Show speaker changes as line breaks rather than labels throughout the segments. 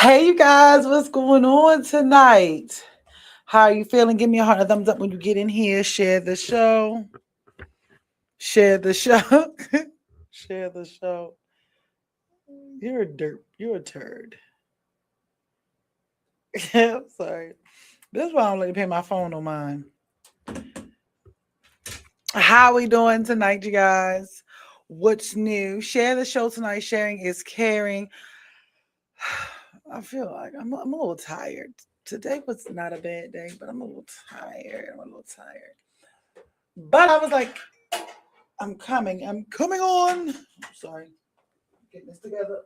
Hey, you guys, what's going on tonight? How are you feeling? Give me a heart and a thumbs up when you get in here. Share the show. Share the show. Share the show. You're a dirt. You're a turd. I'm sorry. This is why I don't let you pay my phone on mine. How we doing tonight, you guys? What's new? Share the show tonight. Sharing is caring. I feel like I'm a little tired. Today was not a bad day, but I'm a little tired. I'm a little tired. But I was like, I'm coming. I'm coming on. Sorry. Getting this together.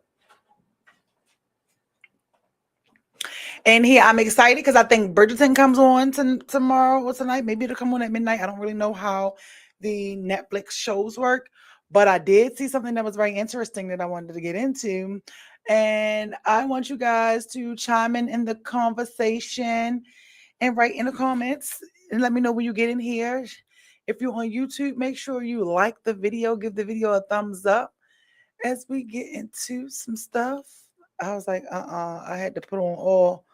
And here I'm excited because I think Bridgerton comes on tomorrow or tonight. Maybe it'll come on at midnight. I don't really know how the Netflix shows work, but I did see something that was very interesting that I wanted to get into. And I want you guys to chime in the conversation and write in the comments and let me know when you get in here. If you're on YouTube, make sure you like the video, give the video a thumbs up as we get into some stuff. I was like, I had to put on all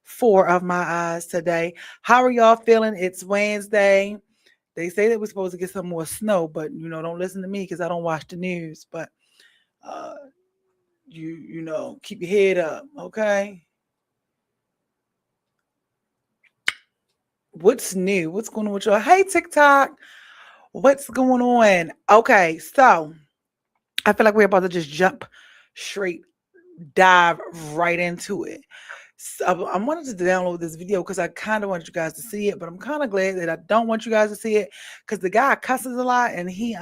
four of my eyes today. How are y'all feeling? It's Wednesday. They say that we're supposed to get some more snow, but don't listen to me because I don't watch the news. But uh, keep your head up, okay? What's new? What's going on with y'all? Hey, TikTok. What's going on? Okay, so I feel like we're about to just jump straight, dive right into it. So I wanted to download this video because I kind of want you guys to see it, but I'm kind of glad that I don't want you guys to see it because the guy cusses a lot and he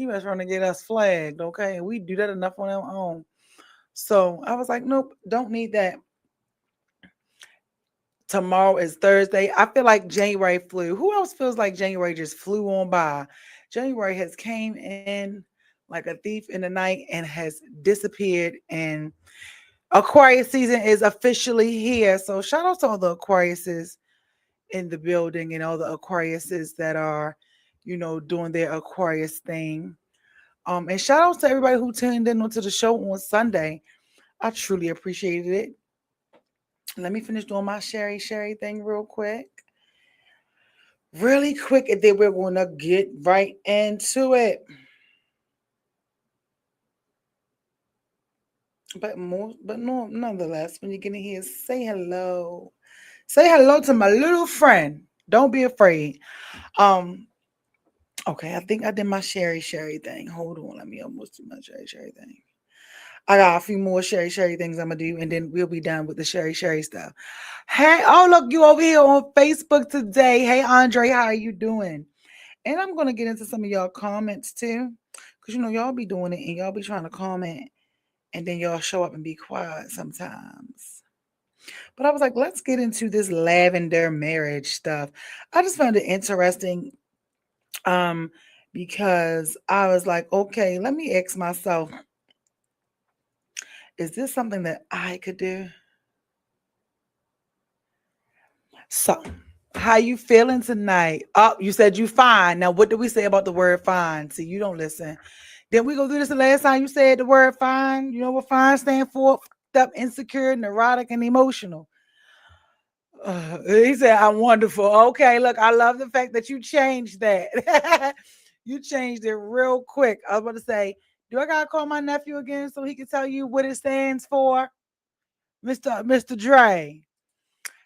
was trying to get us flagged, okay? And we do that enough on our own. So I was like, nope, don't need that. Tomorrow is Thursday. I feel like January flew. Who else feels like January just flew on by? January has came in like a thief in the night and has disappeared. And Aquarius season is officially here. So shout out to all the Aquariuses in the building and all the Aquariuses that are, doing their Aquarius thing. And shout out to everybody who tuned in onto the show on Sunday. I truly appreciated it. Let me finish doing my Sherry thing real quick. Really quick, and then we're going to get right into it. But no, nonetheless, when you get in here, say hello. Say hello to my little friend. Don't be afraid. Okay, I think I did my Sherry thing. Hold on, let me almost do my Sherry thing. I got a few more Sherry things I'm gonna do, and then we'll be done with the Sherry stuff. Hey, oh look, you over here on Facebook today. Hey Andre, how are you doing? And I'm gonna get into some of y'all comments too. Because y'all be doing it and y'all be trying to comment and then y'all show up and be quiet sometimes. But I was like, let's get into this Lavender marriage stuff. I just found it interesting because I was like, okay, let me ask myself, is this something that I could do? So, how you feeling tonight? Oh, you said you fine. Now, what do we say about the word fine? See, you don't listen. Then we go through this the last time you said the word fine. You know what fine stand for? Fucked up, insecure, neurotic, and emotional. He said, I'm wonderful. Okay, look, I love the fact that you changed that. You changed it real quick. I was about to say, do I gotta call my nephew again so he can tell you what it stands for? Mr. Dre.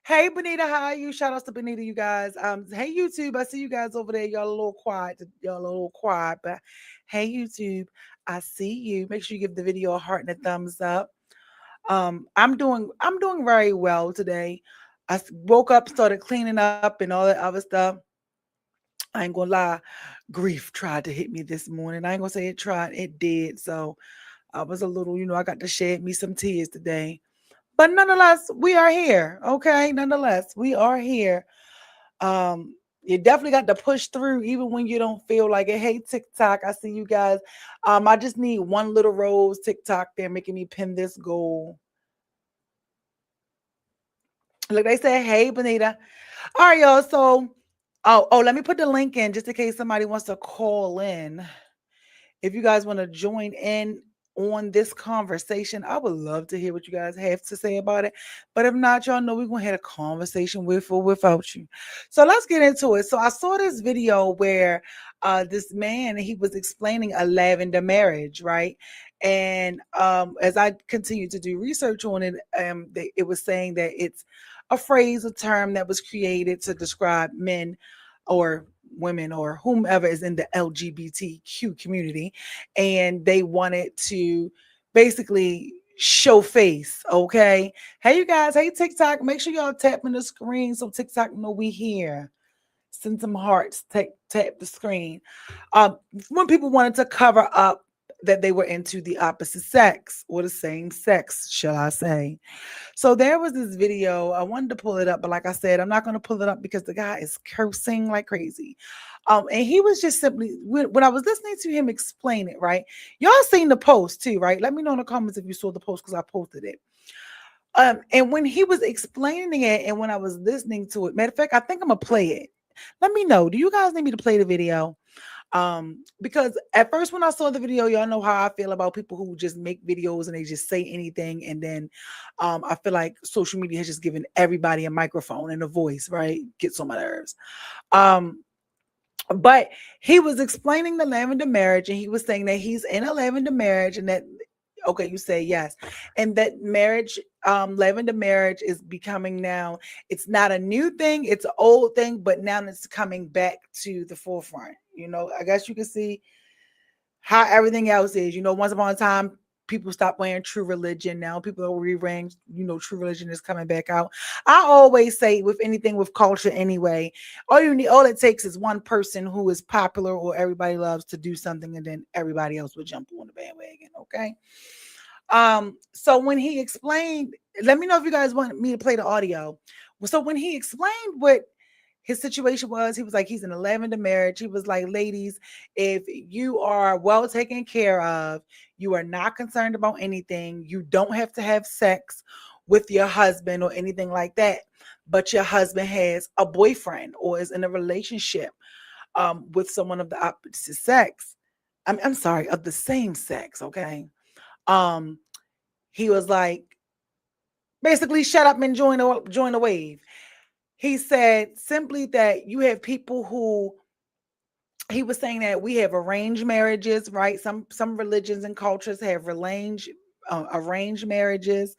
Hey Benita, how are you? Shout outs to Benita, you guys. Hey YouTube, I see you guys over there. Y'all a little quiet. But hey YouTube, I see you. Make sure you give the video a heart and a thumbs up. I'm doing very well today. I woke up, started cleaning up and all that other stuff. I ain't gonna lie, grief tried to hit me this morning. I ain't gonna say it tried, it did. So I was a little, I got to shed me some tears today. But nonetheless, we are here. Okay. Nonetheless, we are here. You definitely got to push through even when you don't feel like it. Hey, TikTok, I see you guys. I just need one little rose TikTok there making me pin this goal. Look, they said, hey, Benita. All right, y'all. So, let me put the link in just in case somebody wants to call in. If you guys want to join in on this conversation. I would love to hear what you guys have to say about it. But if not, y'all know we're going to have a conversation with or without you. So let's get into it. So I saw this video where this man, he was explaining a lavender marriage, right? And as I continued to do research on it, it was saying that it's a phrase, a term that was created to describe men or women or whomever is in the LGBTQ community, and they wanted to basically show face. Okay, hey you guys, hey TikTok, make sure y'all tapping the screen so TikTok know we here. Send some hearts, tap the screen. When people wanted to cover up that they were into the opposite sex or the same sex, shall I say. So there was this video. I wanted to pull it up, but like I said, I'm not going to pull it up because the guy is cursing like crazy. And he was just simply, when I was listening to him explain it, right? Y'all seen the post too, right? Let me know in the comments if you saw the post because I posted it. And when he was explaining it and when I was listening to it, matter of fact, I think I'm gonna play it. Let me know. Do you guys need me to play the video? Because at first when I saw the video, y'all know how I feel about people who just make videos and they just say anything, and then I feel like social media has just given everybody a microphone and a voice, right? Gets on my nerves. But he was explaining the lavender marriage, and he was saying that he's in a lavender marriage, and that okay, you say yes, and that marriage, lavender marriage is becoming now. It's not a new thing; it's an old thing, but now it's coming back to the forefront. You know, I guess you can see how everything else is. You know, once upon a time, people stopped wearing true religion. Now people are re-wearing, you know, true religion is coming back out. I always say with anything with culture anyway, all it takes is one person who is popular or everybody loves to do something, and then everybody else will jump on the bandwagon. Okay. So when he explained, let me know if you guys want me to play the audio. So when he explained what his situation was, he was like, he's in a lavender marriage. He was like, ladies, if you are well taken care of, you are not concerned about anything, you don't have to have sex with your husband or anything like that, but your husband has a boyfriend or is in a relationship with someone of the opposite sex. I'm sorry, of the same sex, okay? Um, he was like, basically, shut up and join the wave. He said simply that you have people who, he was saying that we have arranged marriages, right? Some religions and cultures have arranged marriages.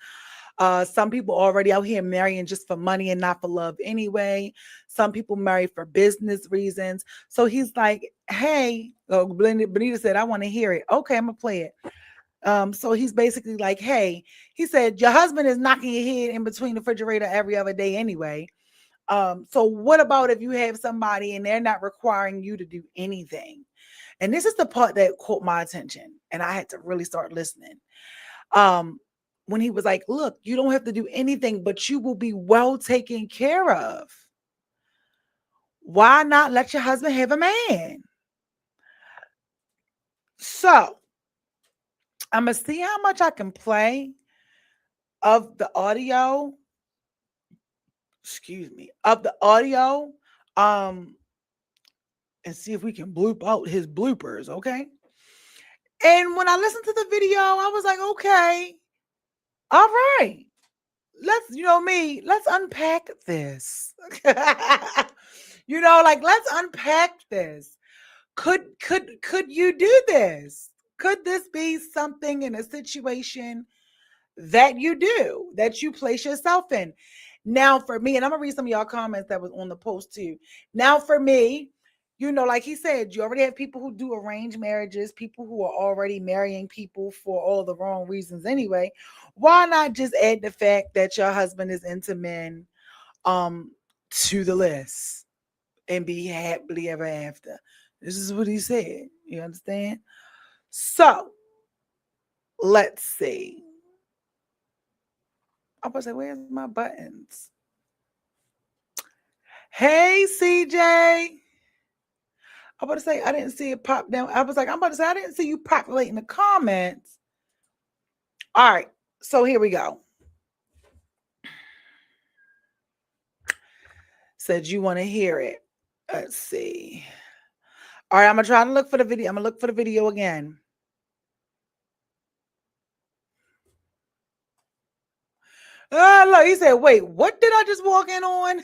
Some people already out here marrying just for money and not for love anyway. Some people marry for business reasons. So he's like, hey, Benita said, I want to hear it. Okay, I'm gonna play it. So he's basically like, hey, he said, your husband is knocking your head in between the refrigerator every other day anyway. So what about if you have somebody and they're not requiring you to do anything? And this is the part that caught my attention, and I had to really start listening. When he was like, look, you don't have to do anything, but you will be well taken care of. Why not let your husband have a man? So I'm gonna see how much I can play of the audio. Excuse me, of the audio. Um, and see if we can bloop out his bloopers, okay? And when I listened to the video, I was like, okay, all right. Let's unpack this. Let's unpack this. Could you do this? Could this be something in a situation that you do, that you place yourself in? Now, for me, and I'm gonna read some of y'all comments that was on the post too. Now, for me, like he said, you already have people who do arranged marriages, people who are already marrying people for all the wrong reasons anyway. Why not just add the fact that your husband is into men to the list and be happily ever after? This is what he said. You understand? So let's see. I was like, where's my buttons? Hey, CJ. I'm about to say, I didn't see it pop down. I was like, I'm about to say, I didn't see you populating the comments. All right. So here we go. Said you want to hear it. Let's see. All right. I'm going to try to look for the video. I'm going to look for the video again. Look, he said, wait, what did I just walk in on?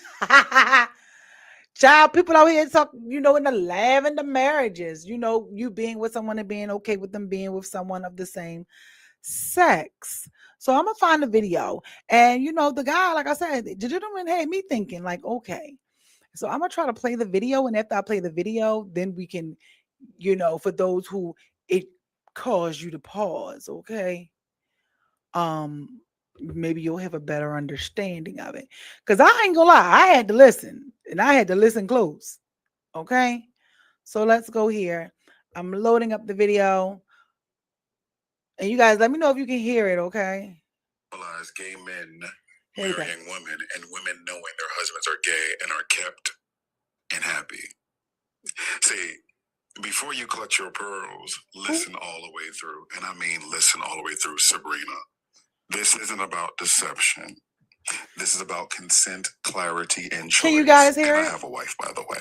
Child, people out here talk, in the lavender marriages, you being with someone and being okay with them being with someone of the same sex. So I'm gonna find the video. And the guy, like I said, the gentleman had me thinking, like, okay. So I'm gonna try to play the video, and after I play the video, then we can, for those who it caused you to pause, okay? Maybe you'll have a better understanding of it. Because I ain't gonna lie, I had to listen, and I had to listen close. Okay. So let's go here. I'm loading up the video. And you guys let me know if you can hear it, okay?
Gay men marrying women and women knowing their husbands are gay and are kept and happy. See, before you clutch your pearls, listen all the way through. And I mean listen all the way through, Sabrina. This isn't about deception. This is about consent, clarity, and choice.
Can you guys hear it?
And I have a wife, by the way.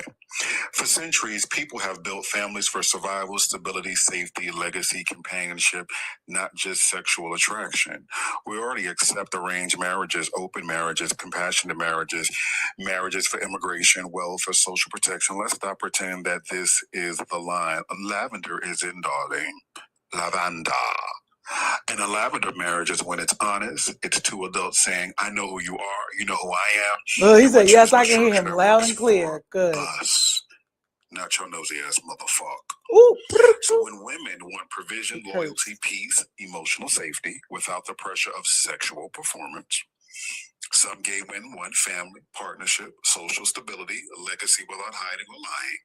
For centuries, people have built families for survival, stability, safety, legacy, companionship, not just sexual attraction. We already accept arranged marriages, open marriages, compassionate marriages, marriages for immigration, welfare, social protection. Let's stop pretending that this is the line. Lavender is in, darling. Lavender. And a lavender marriage is when it's honest. It's two adults saying, I know who you are. You know who I am.
Well, he said, yes, I can hear him loud and clear. Good.
Us. Not your nosy ass motherfucker.
Ooh.
So when women want provision, loyalty, peace, emotional safety without the pressure of sexual performance, some gay men want family, partnership, social stability, a legacy without hiding or lying.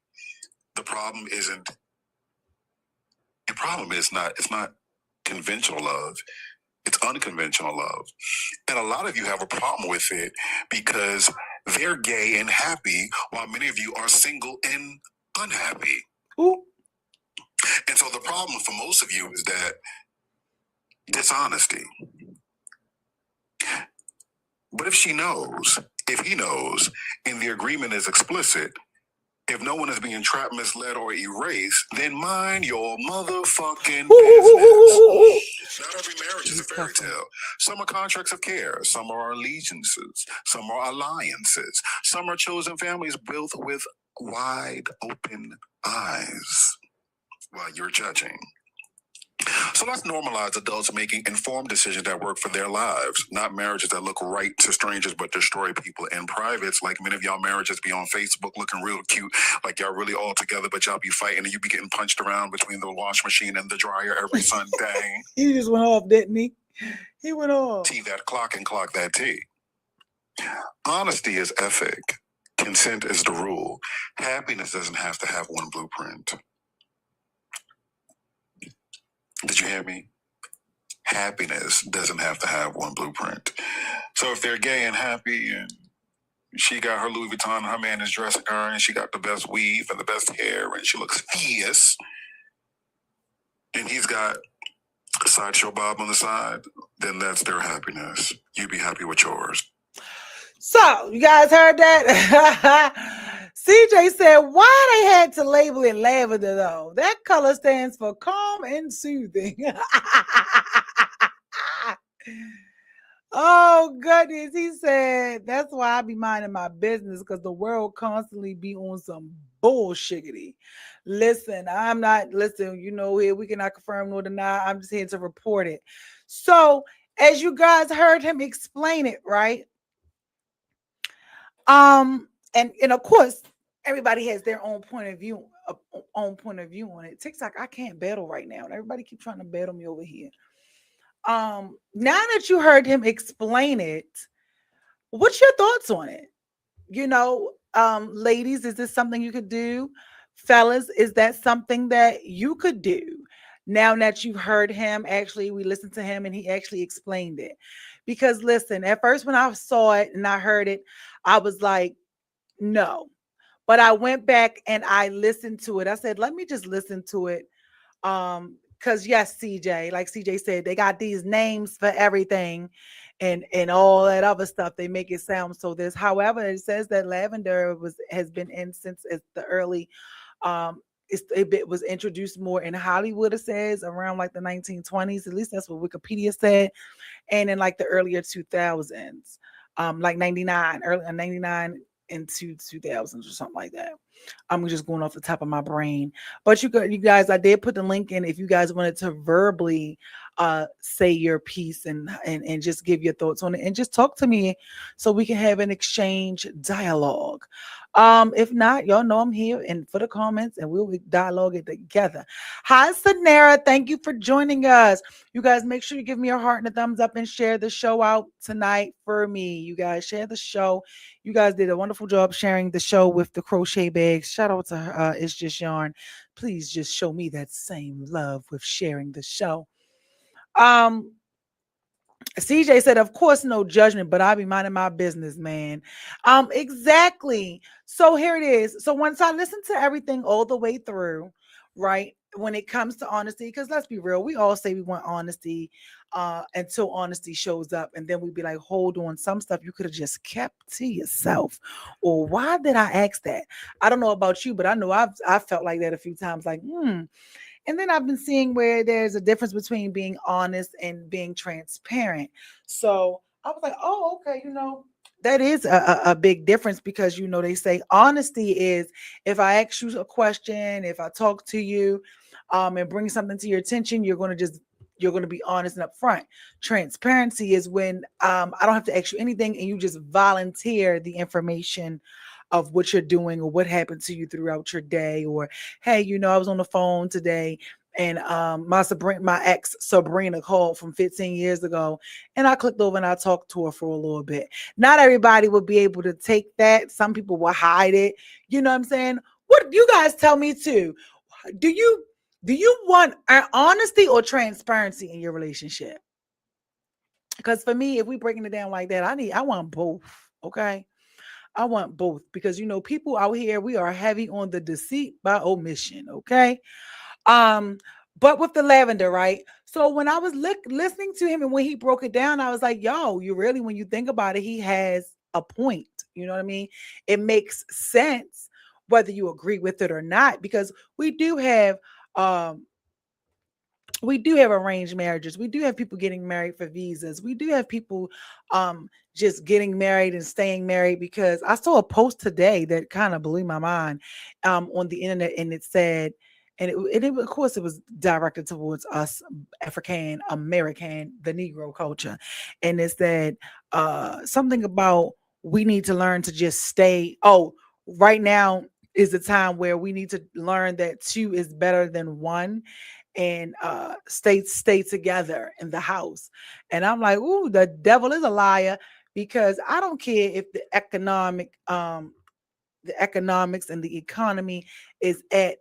The problem it's not conventional love. It's unconventional love. And a lot of you have a problem with it because they're gay and happy while many of you are single and unhappy.
Ooh.
And so the problem for most of you is that dishonesty. But if he knows, and the agreement is explicit, if no one is being trapped, misled, or erased, then mind your motherfucking business. Not every marriage is a fairy tale. Some are contracts of care. Some are allegiances. Some are alliances. Some are chosen families built with wide open eyes while you're judging. So let's normalize adults making informed decisions that work for their lives, not marriages that look right to strangers but destroy people in privates. Like many of y'all marriages be on Facebook looking real cute, like y'all really all together, but y'all be fighting and you be getting punched around between the wash machine and the dryer every Sunday.
He just went off, didn't he? He went off.
Tea that clock and clock that tea. Honesty is ethic. Consent is the rule. Happiness doesn't have to have one blueprint. Did you hear me? Happiness doesn't have to have one blueprint. So if they're gay and happy and she got her Louis Vuitton, her man is dressing her, and she got the best weave and the best hair, and she looks fierce, and he's got a sideshow Bob on the side, then that's their happiness. You be happy with yours.
So, you guys heard that? CJ said, why they had to label it lavender, though? That color stands for calm and soothing. Oh, goodness. He said, that's why I be minding my business, because the world constantly be on some bullshiggity. Listen, here we cannot confirm nor deny. I'm just here to report it. So, as you guys heard him explain it, right? And of course, everybody has their own point of view on it. TikTok, I can't battle right now, and everybody keep trying to battle me over here. Now that you heard him explain it, what's your thoughts on it? Ladies, is this something you could do? Fellas, is that something that you could do? Now that you've heard him, actually, we listened to him and he actually explained it. Because listen, at first when I saw it and I heard it, I was like, no. But I went back and I listened to it. I said, let me just listen to it. Because yes, CJ, like CJ said, they got these names for everything and all that other stuff. They make it sound so this. However, it says that lavender has been in since it's the early it was introduced more in Hollywood, it says around like the 1920s. At least that's what Wikipedia said. And in like the earlier 2000s, like 99, early 99 into 2000s or something like that. I'm just going off the top of my brain. But you guys, I did put the link in if you guys wanted to verbally say your piece and just give your thoughts on it and just talk to me so we can have an exchange dialogue. If not, y'all know I'm here and for the comments and we'll dialogue it together. Hi, Sanera. Thank you for joining us. You guys make sure you give me a heart and a thumbs up and share the show out tonight for me. You guys share the show. You guys did a wonderful job sharing the show with the crochet bags. Shout out to her, It's Just Yarn. Please just show me that same love with sharing the show. Um, CJ said, of course, no judgment, but I'll be minding my business, man. Exactly. So here it is. So once I listen to everything all the way through, right? When it comes to honesty, because let's be real, we all say we want honesty until honesty shows up. And then we'd be like, hold on, some stuff you could have just kept to yourself. Or why did I ask that? I don't know about you, but I know I felt like that a few times, like, and then I've been seeing where there's a difference between being honest and being transparent. So I was like, oh, okay, that is a big difference because, they say honesty is if I ask you a question, if I talk to you and bring something to your attention, you're going to be honest and upfront. Transparency is when I don't have to ask you anything and you just volunteer the information of what you're doing or what happened to you throughout your day. Or, hey, I was on the phone today and my ex Sabrina called from 15 years ago, and I clicked over and I talked to her for a little bit. Not everybody would be able to take that. Some people will hide it. You know what I'm saying? What you guys tell me too? Do you want honesty or transparency in your relationship? Because for me, if we breaking it down like that, I want both. Okay. I want both because people out here, we are heavy on the deceit by omission, okay? Um but with the lavender, right? So when I was listening to him and when he broke it down, I was like, yo, you really, when you think about it, he has a point. You know what I mean? It makes sense whether you agree with it or not because um we do have arranged marriages. We do have people getting married for visas. We do have people just getting married and staying married because I saw a post today that kind of blew my mind on the internet, and it said, of course it was directed towards us African American, the Negro culture, and it said something about we need to learn to just stay. Oh, right now is the time where we need to learn that two is better than one and stay together in the house. And I'm like, ooh, the devil is a liar because I don't care if the economics and the economy is at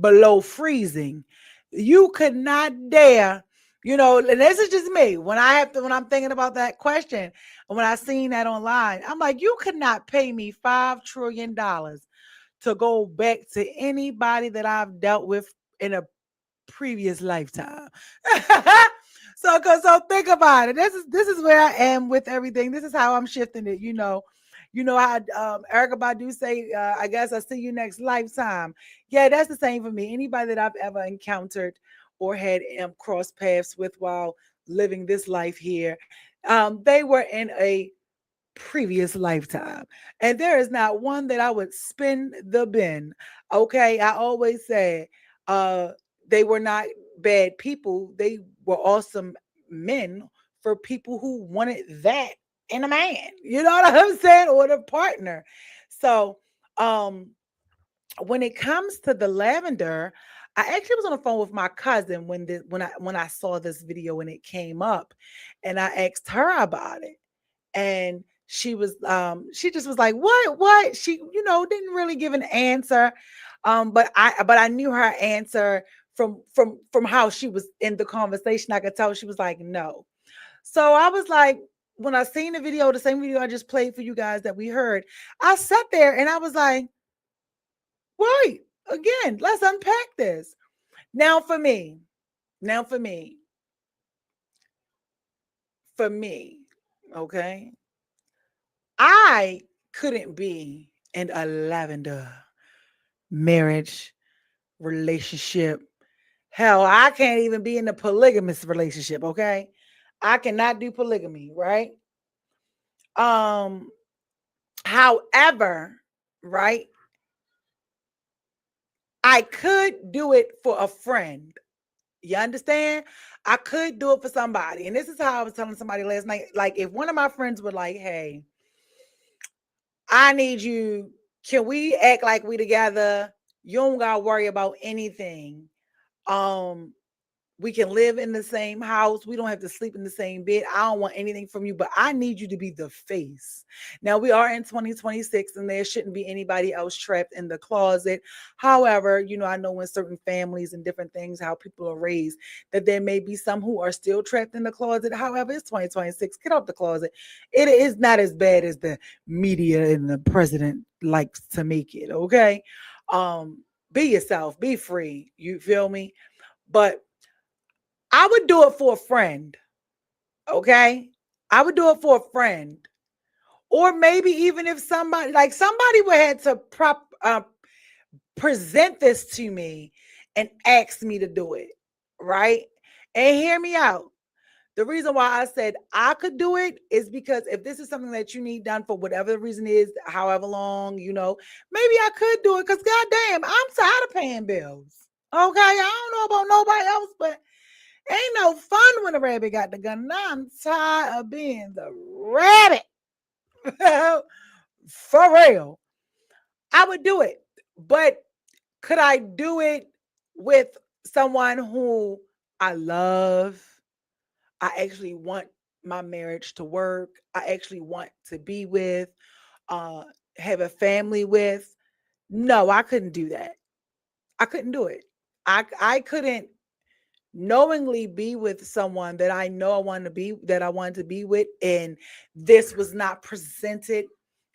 below freezing. You could not dare, and this is just me. When I'm thinking about that question, and when I seen that online, I'm like, you could not pay me $5 trillion to go back to anybody that I've dealt with in a previous lifetime. So think about it. This is where I am with everything. This is how I'm shifting it. How Erica Badu say, I guess I see you next lifetime. Yeah, that's the same for me. Anybody that I've ever encountered or had cross paths with while living this life here, they were in a previous lifetime. And there is not one that I would spin the bin. Okay. I always say uh they were not bad people. They were awesome men for people who wanted that in a man. You know what I'm saying? Or the partner. So um when it comes to the lavender, I actually was on the phone with my cousin when I saw this video and it came up, and I asked her about it, and she just was like, what she didn't really give an answer, but I knew her answer from how she was in the conversation. I could tell she was like, no. So I was like, when I seen the video, the same video I just played for you guys that we heard, I sat there and I was like, right, again, let's unpack this. Now for me, okay, I couldn't be in a lavender marriage relationship. Hell, I can't even be in a polygamous relationship, okay? I cannot do polygamy, right? Um, however, right, I could do it for a friend. You understand? I could do it for somebody. And this is how I was telling somebody last night. Like, if one of my friends were like, hey, I need you, can we act like we together? You don't gotta worry about anything. Um, we can live in the same house. We don't have to sleep in the same bed. I don't want anything from you, but I need you to be the face. Now, we are in 2026 and there shouldn't be anybody else trapped in the closet. However, I know in certain families and different things, how people are raised, that there may be some who are still trapped in the closet. However, it's 2026. Get out the closet. It is not as bad as the media and the president likes to make it, okay? Be yourself, be free. You feel me? But I would do it for a friend, okay? I would do it for a friend. Or maybe even if somebody would have to present this to me and ask me to do it, right? And hear me out. The reason why I said I could do it is because if this is something that you need done for whatever the reason is, however long, maybe I could do it because goddamn, I'm tired of paying bills. Okay, I don't know about nobody else, but ain't no fun when the rabbit got the gun. Now I'm tired of being the rabbit. For real. I would do it. But could I do it with someone who I love? I actually want my marriage to work. I actually want to be with, uh, have a family with. No, I couldn't do that. I couldn't do it. I couldn't knowingly be with someone that I know I wanted to be with, and this was not presented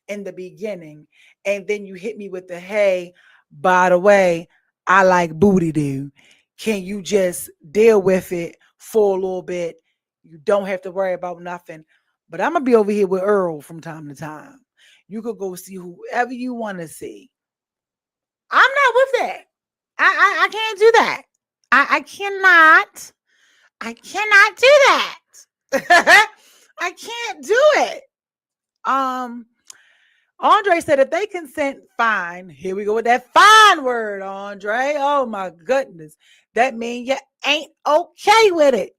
in the beginning. And then you hit me with the, hey, by the way, I like booty do. Can you just deal with it for a little bit? You don't have to worry about nothing. But I'm gonna be over here with Earl from time to time. You could go see whoever you want to see. I'm not with that. I can't do that. I cannot. I cannot do that. I can't do it. Um, Andre said if they consent, fine. Here we go with that fine word, Andre. Oh my goodness. That means you ain't okay with it.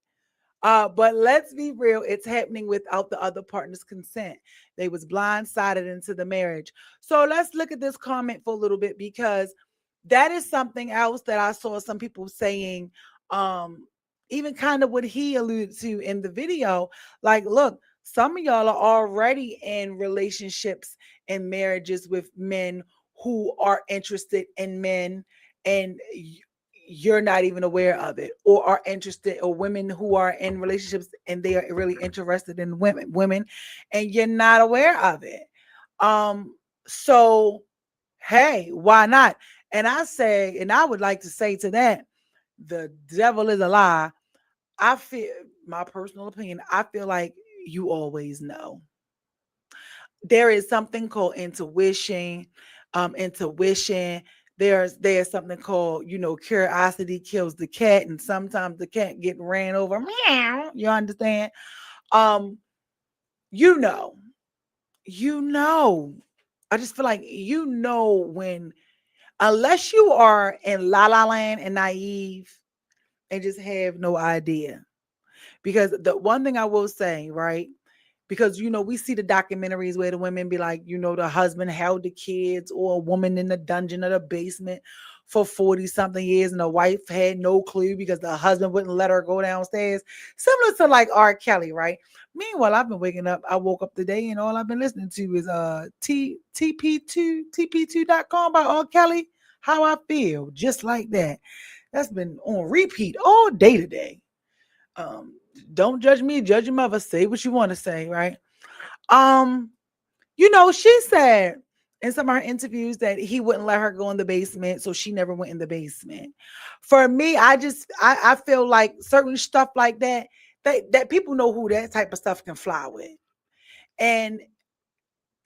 But let's be real, it's happening without the other partner's consent. They was blindsided into the marriage. So let's look at this comment for a little bit because that is something else that I saw some people saying, um, even kind of what he alluded to in the video. Like, look, some of y'all are already in relationships and marriages with men who are interested in men, and you're not even aware of it, or are interested, or women who are in relationships and they are really interested in women and you're not aware of it. So hey, why not? And I say, and I would like to say to that, the devil is a lie. I feel, my personal opinion, I feel like you always know. There is something called intuition. Intuition. There's something called, curiosity kills the cat, and sometimes the cat get ran over. Meow. You understand? Um, you know, you know. I just feel like when, unless you are in la la land and naive and just have no idea. Because the one thing I will say, right? Because we see the documentaries where the women be like, the husband held the kids, or a woman in the dungeon or the basement for 40 something years, and the wife had no clue because the husband wouldn't let her go downstairs. Similar to like R. Kelly, right? Meanwhile, I've been waking up. I woke up today and all I've been listening to is TP2 by R. Kelly. How I Feel, just like that. That's been on repeat all day today. Um, don't judge me, judge your mother. Say what you want to say, right? Um, she said in some of her interviews that he wouldn't let her go in the basement, so she never went in the basement. For me, I feel like certain stuff like that, that people know who that type of stuff can fly with. And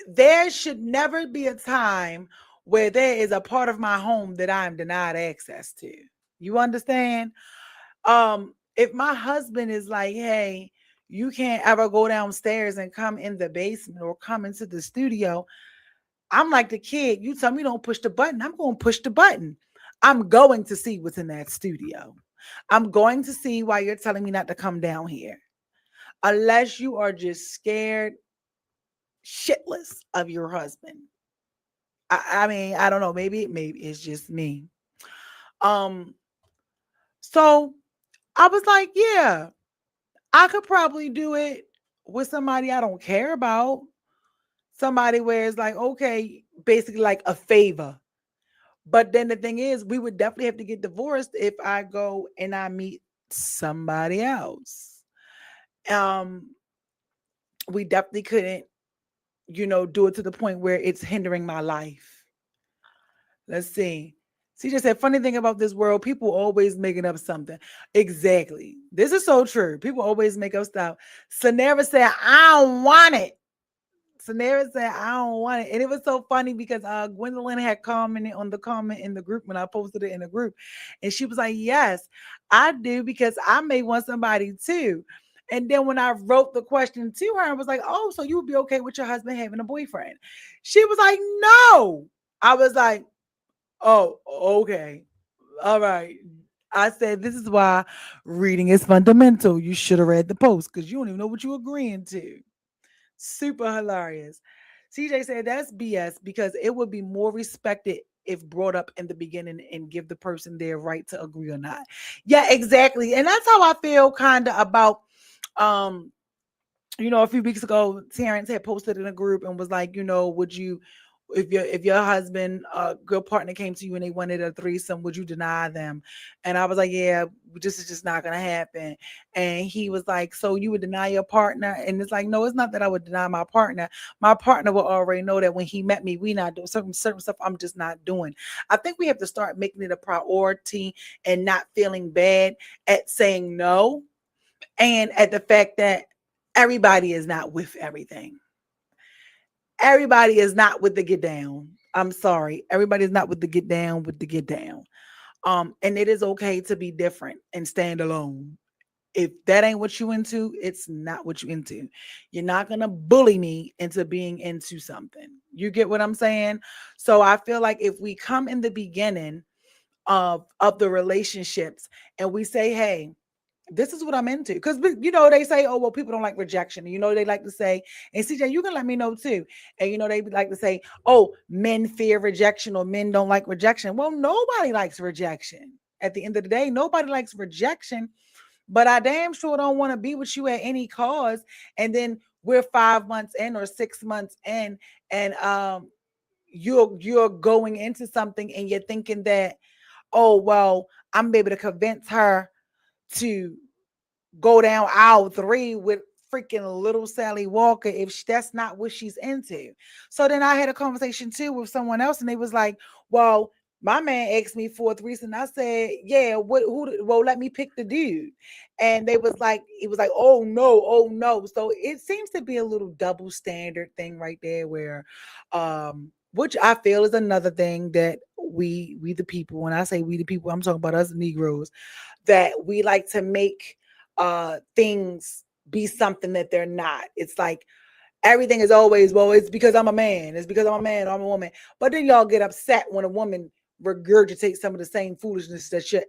there should never be a time where there is a part of my home that I am denied access to. You understand? If my husband is like, hey, you can't ever go downstairs and come in the basement or come into the studio, I'm like the kid. You tell me don't push the button, I'm going to push the button. I'm going to see what's in that studio. I'm going to see why you're telling me not to come down here. Unless you are just scared shitless of your husband. I mean, I don't know. Maybe it's just me. Um, so I was like, yeah, I could probably do it with somebody I don't care about. Somebody where it's like, okay, basically like a favor. But then the thing is, we would definitely have to get divorced if I go and I meet somebody else. Um, we definitely couldn't, do it to the point where it's hindering my life. Let's see. She just said, funny thing about this world, people always making up something. Exactly. This is so true. People always make up stuff. Sanera said, I don't want it. Sanera said, I don't want it. And it was so funny because Gwendolyn had commented on the comment in the group when I posted it in the group. And she was like, yes, I do because I may want somebody too. And then when I wrote the question to her, I was like, oh, so you would be okay with your husband having a boyfriend? She was like, no. I was like, oh, okay. All right. I said, this is why reading is fundamental. You should have read the post because you don't even know what you're agreeing to. Super hilarious. CJ said that's BS because it would be more respected if brought up in the beginning and give the person their right to agree or not. Yeah, exactly. And that's how I feel kind of about um a few weeks ago, Terrence had posted in a group and was like, would you, if your husband, good partner came to you and they wanted a threesome, would you deny them? And I was like, yeah, this is just not gonna happen. And he was like, so you would deny your partner? And it's like, no, it's not that I would deny my partner. My partner will already know that when he met me, we not doing certain stuff. I'm just not doing. I think we have to start making it a priority and not feeling bad at saying no, and at the fact that everybody is not with everything. Everybody is not with the get down. I'm sorry. Everybody is not with the get down with the get down. And it is okay to be different and stand alone. If that ain't what you into, it's not what you into. You're not gonna bully me into being into something. You get what I'm saying? So I feel like if we come in the beginning of the relationships and we say, hey, this is what I'm into. Because they say, oh, well, people don't like rejection. They like to say, and CJ, you can let me know too. And they like to say, oh, men fear rejection or men don't like rejection. Well, nobody likes rejection. At the end of the day, nobody likes rejection, but I damn sure don't want to be with you at any cause. And then we're 5 months in or 6 months in, and you're going into something and you're thinking that, oh, well, I'm able to convince her to go down aisle 3 with freaking little Sally Walker if that's not what she's into. So then I had a conversation too with someone else, and they was like, "Well, my man asked me for a threesome." I said, "Yeah, what? Who? Well, let me pick the dude." And they was like, "It was like, oh no, oh no." So it seems to be a little double standard thing right there, where, which I feel is another thing that we the people. When I say we the people, I'm talking about us Negroes, that we like to make things be something that they're not. It's like everything is always, well, it's because I'm a man. It's because I'm a man or I'm a woman. But then y'all get upset when a woman regurgitates some of the same foolishness that you're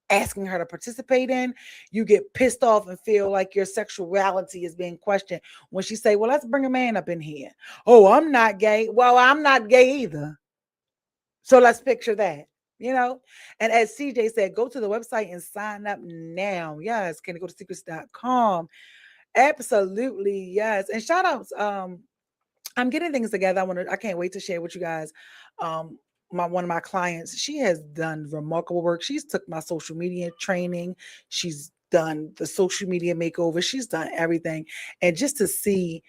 asking her to participate in. You get pissed off and feel like your sexuality is being questioned when she say, well, let's bring a man up in here. Oh, I'm not gay. Well, I'm not gay either. So let's picture that. And as CJ said, go to the website and sign up now. Yes, can you go to secrets.com? Absolutely, yes. And shout outs. I'm getting things together. I can't wait to share with you guys. One of my clients, she has done remarkable work. She's took my social media training. She's done the social media makeover. She's done everything. And just to see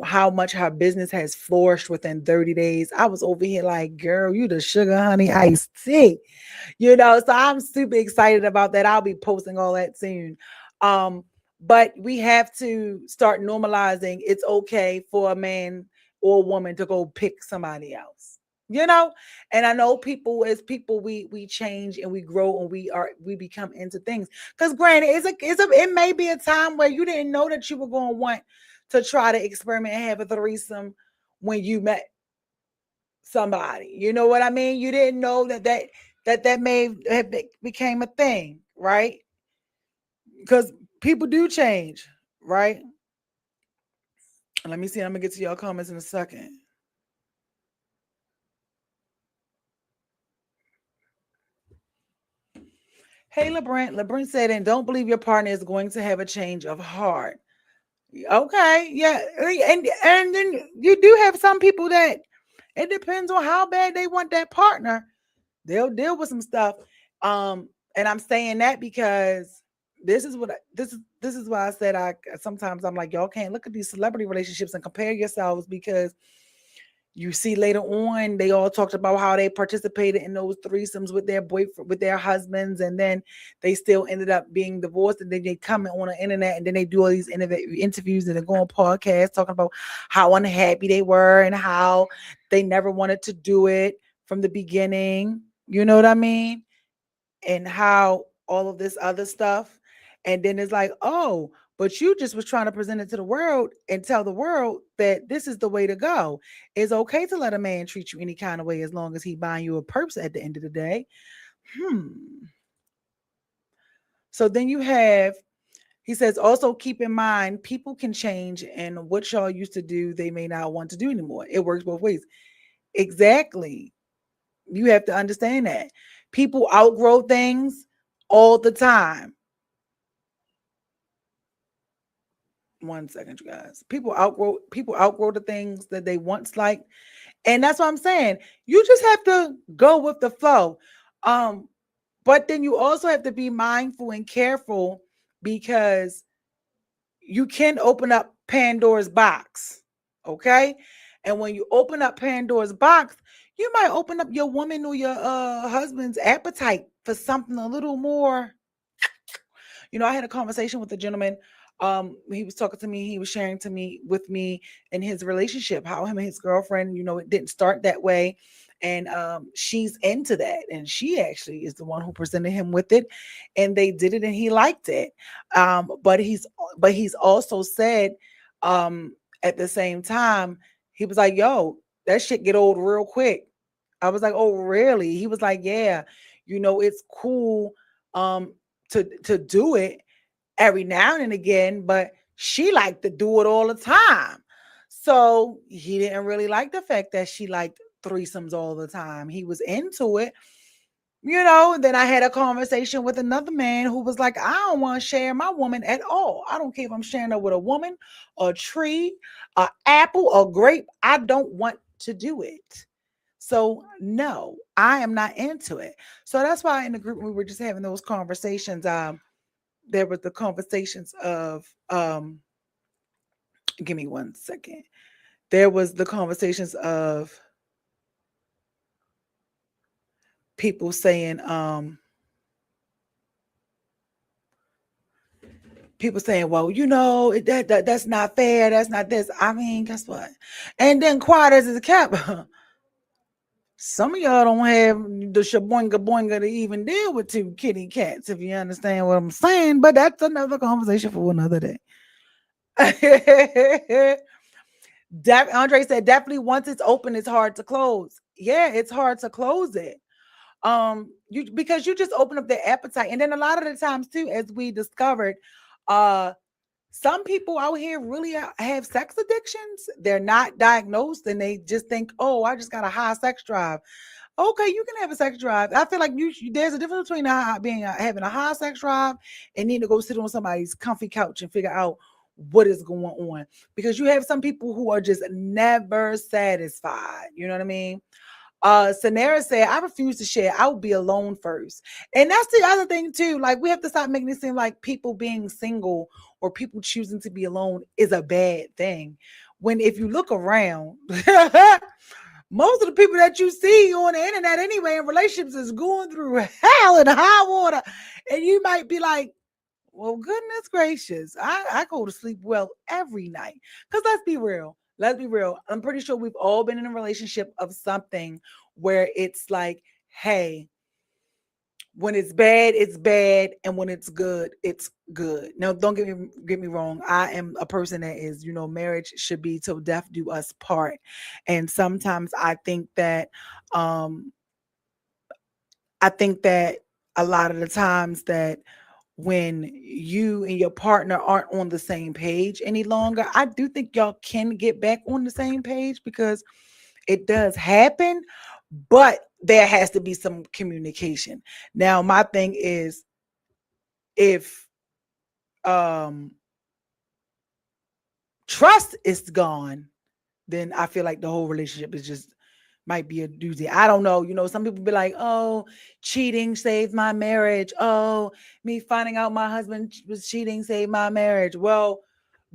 how much her business has flourished within 30 days. I was over here like, girl, you the sugar honey iced tea. So I'm super excited about that. I'll be posting all that soon. But we have to start normalizing it's okay for a man or a woman to go pick somebody else. you know. And I know people, as people, we change and we grow and we become into things. Because granted, it may be a time where you didn't know that you were going to want to try to experiment and have a threesome when you met somebody. You know what I mean? You didn't know that may have became a thing, right? Because people do change, right? Let me see. I'm gonna get to your comments in a second. Hey, LeBrant. LeBrant said, and don't believe your partner is going to have a change of heart. Okay, yeah, and then you do have some people that it depends on how bad they want that partner. They'll deal with some stuff. And I'm saying that because this is why I said I sometimes I'm like, y'all can't look at these celebrity relationships and compare yourselves, because you see later on they all talked about how they participated in those threesomes with their boyfriend, with their husbands, and then they still ended up being divorced, and then they come on the internet and then they do all these interviews and they go on podcasts talking about how unhappy they were and how they never wanted to do it from the beginning, you know what I mean, and how all of this other stuff. And then it's like, oh, but you just was trying to present it to the world and tell the world that this is the way to go. It's okay to let a man treat you any kind of way as long as he buying you a purse at the end of the day. Hmm. So then you have, he says, also keep in mind, people can change, and what y'all used to do, they may not want to do anymore. It works both ways. Exactly. You have to understand that. People outgrow things all the time. One second, you guys. People outgrow the things that they once liked. And that's what I'm saying. You just have to go with the flow. Um, but then you also have to be mindful and careful, because you can open up Pandora's box. Okay. And when you open up Pandora's box, you might open up your woman or your husband's appetite for something a little more. I had a conversation with a gentleman. He was talking to me, he was sharing to me with me in his relationship, how him and his girlfriend, it didn't start that way. And she's into that. And she actually is the one who presented him with it. And they did it and he liked it. But he's also said, at the same time, he was like, yo, that shit get old real quick. I was like, oh, really? He was like, yeah, it's cool to do it every now and again, but she liked to do it all the time. So he didn't really like the fact that she liked threesomes all the time. He was into it. Then I had a conversation with another man who was like, I don't want to share my woman at all. I don't care if I'm sharing her with a woman, a tree, a apple, a grape. I don't want to do it. So no, I am not into it. So that's why in the group we were just having those conversations. There was the conversations of give me one second. There was the conversations of people saying well, that's not fair, that's not this. I mean, guess what? And then quiet as it's kept. Some of y'all don't have the shaboinga boinga to even deal with two kitty cats, if you understand what I'm saying. But that's another conversation for another day. Andre said, definitely once it's open, it's hard to close. Yeah, it's hard to close it. Because you just open up their appetite. And then a lot of the times too, as we discovered, uh, some people out here really have sex addictions. They're not diagnosed and they just think, oh, I just got a high sex drive. Okay, you can have a sex drive. I feel like there's a difference between having a high sex drive and needing to go sit on somebody's comfy couch and figure out what is going on. Because you have some people who are just never satisfied. You know what I mean? Sanera said, I refuse to share. I will be alone first. And that's the other thing too. Like, we have to stop making it seem like people being single or people choosing to be alone is a bad thing. When if you look around, most of the people that you see on the internet anyway in relationships is going through hell and high water. And you might be like, well, goodness gracious, I go to sleep well every night. Because let's be real. Let's be real. I'm pretty sure we've all been in a relationship of something where it's like, hey, when it's bad, and when it's good, it's good. Now, don't get me wrong. I am a person that is, marriage should be till death do us part. And sometimes um I think that a lot of the times that when you and your partner aren't on the same page any longer, I do think y'all can get back on the same page because it does happen, but there has to be some communication. Now, my thing is if um trust is gone, then I feel like the whole relationship is just might be a doozy. I don't know. Some people be like, oh, cheating saved my marriage. Oh, me finding out my husband was cheating saved my marriage. Well,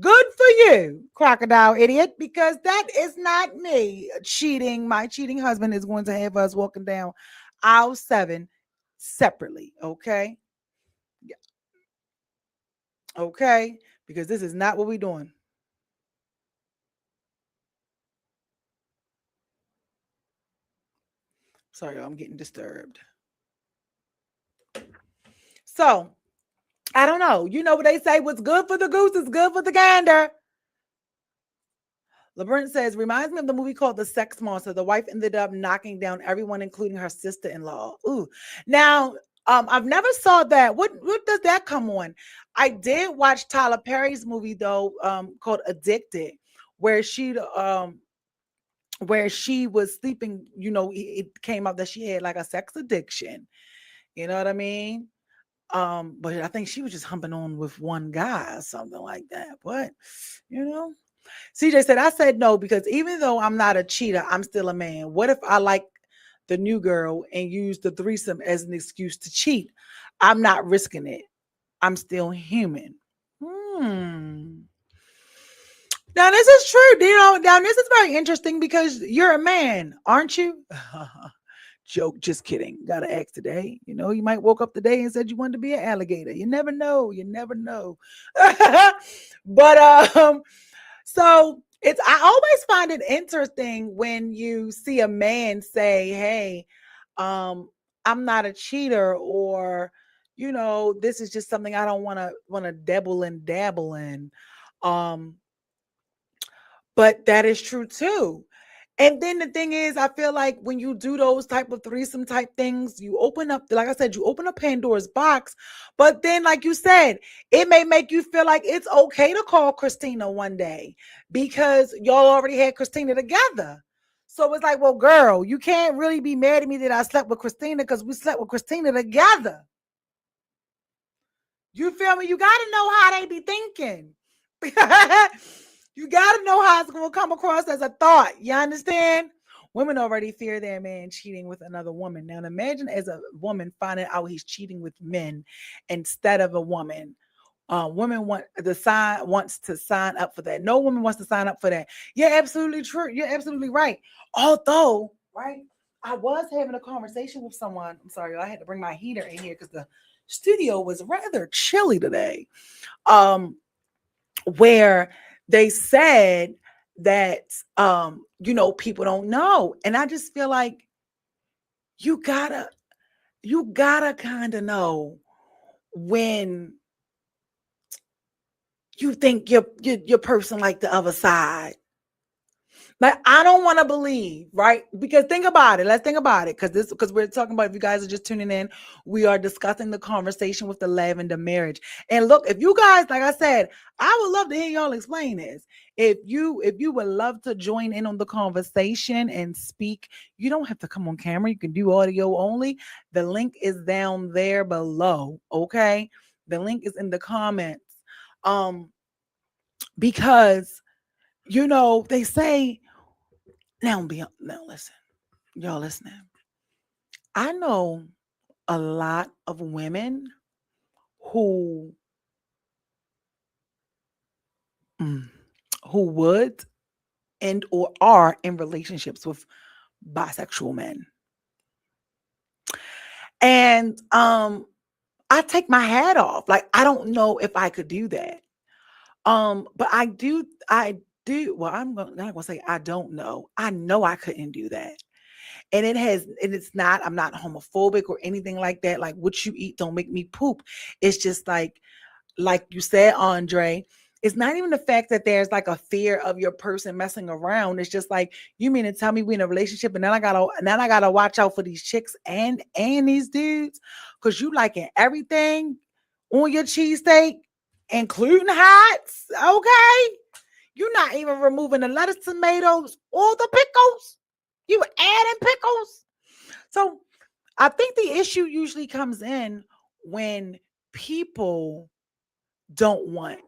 good for you, crocodile idiot, because that is not me cheating. My cheating husband is going to have us walking down aisle 7 separately. Okay. Okay. Because this is not what we're doing. Sorry, I'm getting disturbed. So, I don't know. You know what they say? What's good for the goose is good for the gander. LeBrun says, reminds me of the movie called The Sex Monster. The wife ended up knocking down everyone, including her sister-in-law. Ooh. Now, I've never saw that. What does that come on? I did watch Tyler Perry's movie though, called Addicted, where she was sleeping. It came out that she had like a sex addiction. You know what I mean? But I think she was just humping on with one guy or something like that. But you know, CJ said, I said no because even though I'm not a cheater, I'm still a man. What if I like the new girl and use the threesome as an excuse to cheat? I'm not risking it. I'm still human. Hmm. Now this is true. Now this is very interesting because you're a man, aren't you? Joke, just kidding. Gotta ask today. You might woke up today and said you wanted to be an alligator. You never know. You never know. But so I always find it interesting when you see a man say, hey, um, I'm not a cheater, or this is just something I don't wanna dabble and dabble in. Um, but that is true too. And then the thing is, I feel like when you do those type of threesome type things, you open up, like I said, you open up Pandora's box. But then, like you said, it may make you feel like it's okay to call Christina one day because y'all already had Christina together. So it's like, well, girl, you can't really be mad at me that I slept with Christina because we slept with Christina together. You feel me? You got to know how they be thinking. You got to know how it's going to come across as a thought. You understand? Women already fear their man cheating with another woman. Now, imagine as a woman finding out he's cheating with men instead of a woman. Women wants to sign up for that. No woman wants to sign up for that. You're absolutely true. You're absolutely right. Although, right, I was having a conversation with someone. I'm sorry, I had to bring my heater in here because the studio was rather chilly today. Um, where they said that people don't know, and I just feel like you gotta kind of know when you think your person like the other side. Like, I don't want to believe, right? Because think about it. Let's think about it. Because we're talking about, if you guys are just tuning in, we are discussing the conversation with the Lavender marriage. And look, if you guys, like I said, I would love to hear y'all explain this. If you would love to join in on the conversation and speak, you don't have to come on camera. You can do audio only. The link is down there below. Okay. The link is in the comments. Um, because they say, now listen, y'all listening. I know a lot of women who mm, who would and or are in relationships with bisexual men. And I take my hat off. Like, I don't know if I could do that. But I do Dude, well, not gonna say I don't know. I know I couldn't do that. And it's not, I'm not homophobic or anything like that. Like what you eat don't make me poop. It's just like you said, Andre, it's not even the fact that there's like a fear of your person messing around. It's just like, you mean to tell me we in a relationship and then I gotta watch out for these chicks and these dudes? Cause you liking everything on your cheesesteak, including hots. Okay. You're not even removing the lettuce, tomatoes, or the pickles. You adding pickles. So I think the issue usually comes in when people don't want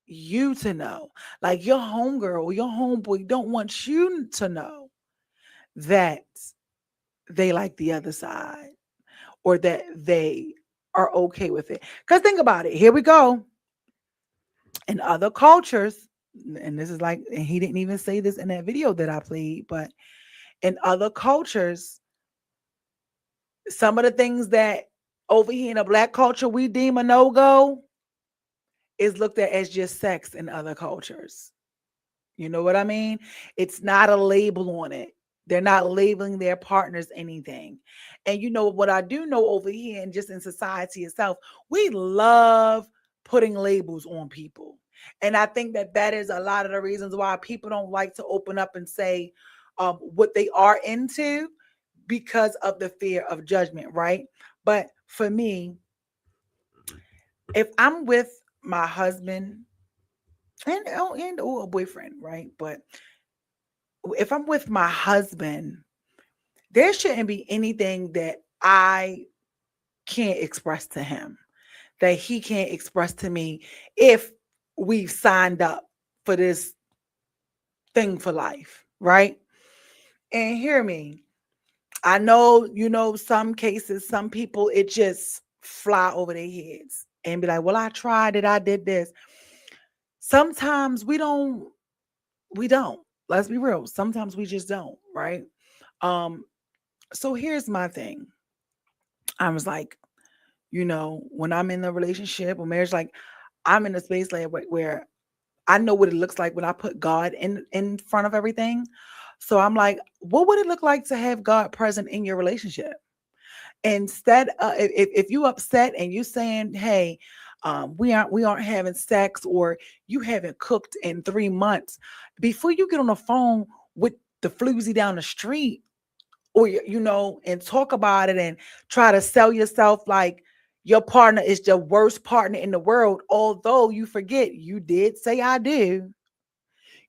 you to know. Like your homegirl or your homeboy don't want you to know that they like the other side or that they are okay with it. Because think about it. Here we go. In other cultures, and this is like, and he didn't even say this in that video that I played, but in other cultures, some of the things that over here in a black culture we deem a no-go is looked at as just sex in other cultures. You know what I mean? It's not a label on it. They're not labeling their partners anything. And you know what I do know over here and just in society itself, we love putting labels on people. And I think that that is a lot of the reasons why people don't like to open up and say what they are into because of the fear of judgment, right? But for me, if I'm with my husband and or a boyfriend, right? But if I'm with my husband, there shouldn't be anything that I can't express to him that he can't express to me if we've signed up for this thing for life, right? And hear me, I know, you know, some cases, some people, it just fly over their heads and be like, well, I tried it, I did this. Sometimes we don't. Let's be real. Sometimes we just don't, right? Um, so here's my thing. I was like, you know, when I'm in a relationship or marriage, like I'm in a space like where I know what it looks like when I put God in front of everything. So I'm like, what would it look like to have God present in your relationship? Instead, if you upset and you saying, "Hey, we aren't having sex," or you haven't cooked in 3 months, before you get on the phone with the floozy down the street, or you know, and talk about it and try to sell yourself like your partner is the worst partner in the world, although you forget you did say I do.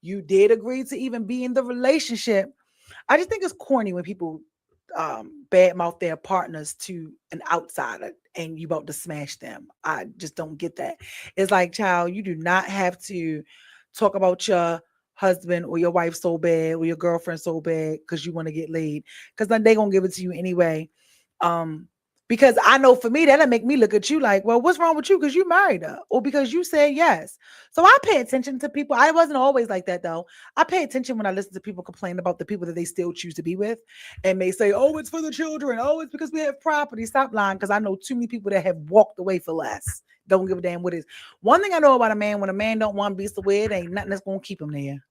You did agree to even be in the relationship. I just think it's corny when people badmouth their partners to an outsider and you about to smash them. I just don't get that. It's like, child, you do not have to talk about your husband or your wife so bad or your girlfriend so bad because you want to get laid. Because then they gonna give it to you anyway. Um, because I know for me that'll make me look at you like, well, what's wrong with you? Because you married her, or because you said yes. So I pay attention to people. I wasn't always like that though. I pay attention when I listen to people complain about the people that they still choose to be with and may say, oh, it's for the children. Oh, it's because we have property. Stop lying. Because I know too many people that have walked away for less. Don't give a damn what it is. One thing I know about a man, when a man don't want to be so weird, ain't nothing that's going to keep him there.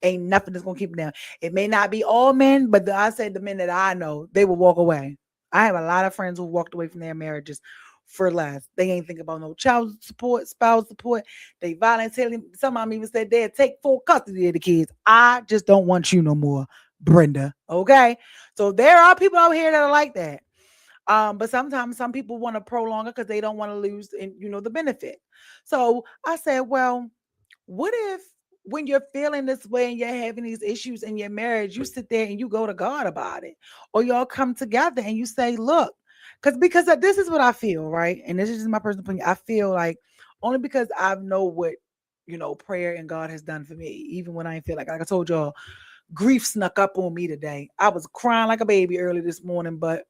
Ain't nothing that's going to keep him there. It may not be all men, but I said the men that I know, they will walk away. I have a lot of friends who walked away from their marriages for less. They ain't think about no child support, spouse support. They voluntarily, some of them even said they'd take full custody of the kids. I just don't want you no more, Brenda. Okay. So there are people out here that are like that. But sometimes some people want to prolong it because they don't want to lose in, you know, the benefit. So I said, well, what if when you're feeling this way and you're having these issues in your marriage, you sit there and you go to God about it, or y'all come together and you say, look, because this is what I feel, right? And this is just my personal opinion. I feel like only because I know what prayer and God has done for me, even when I ain't feel like I told y'all, grief snuck up on me today. I was crying like a baby early this morning, but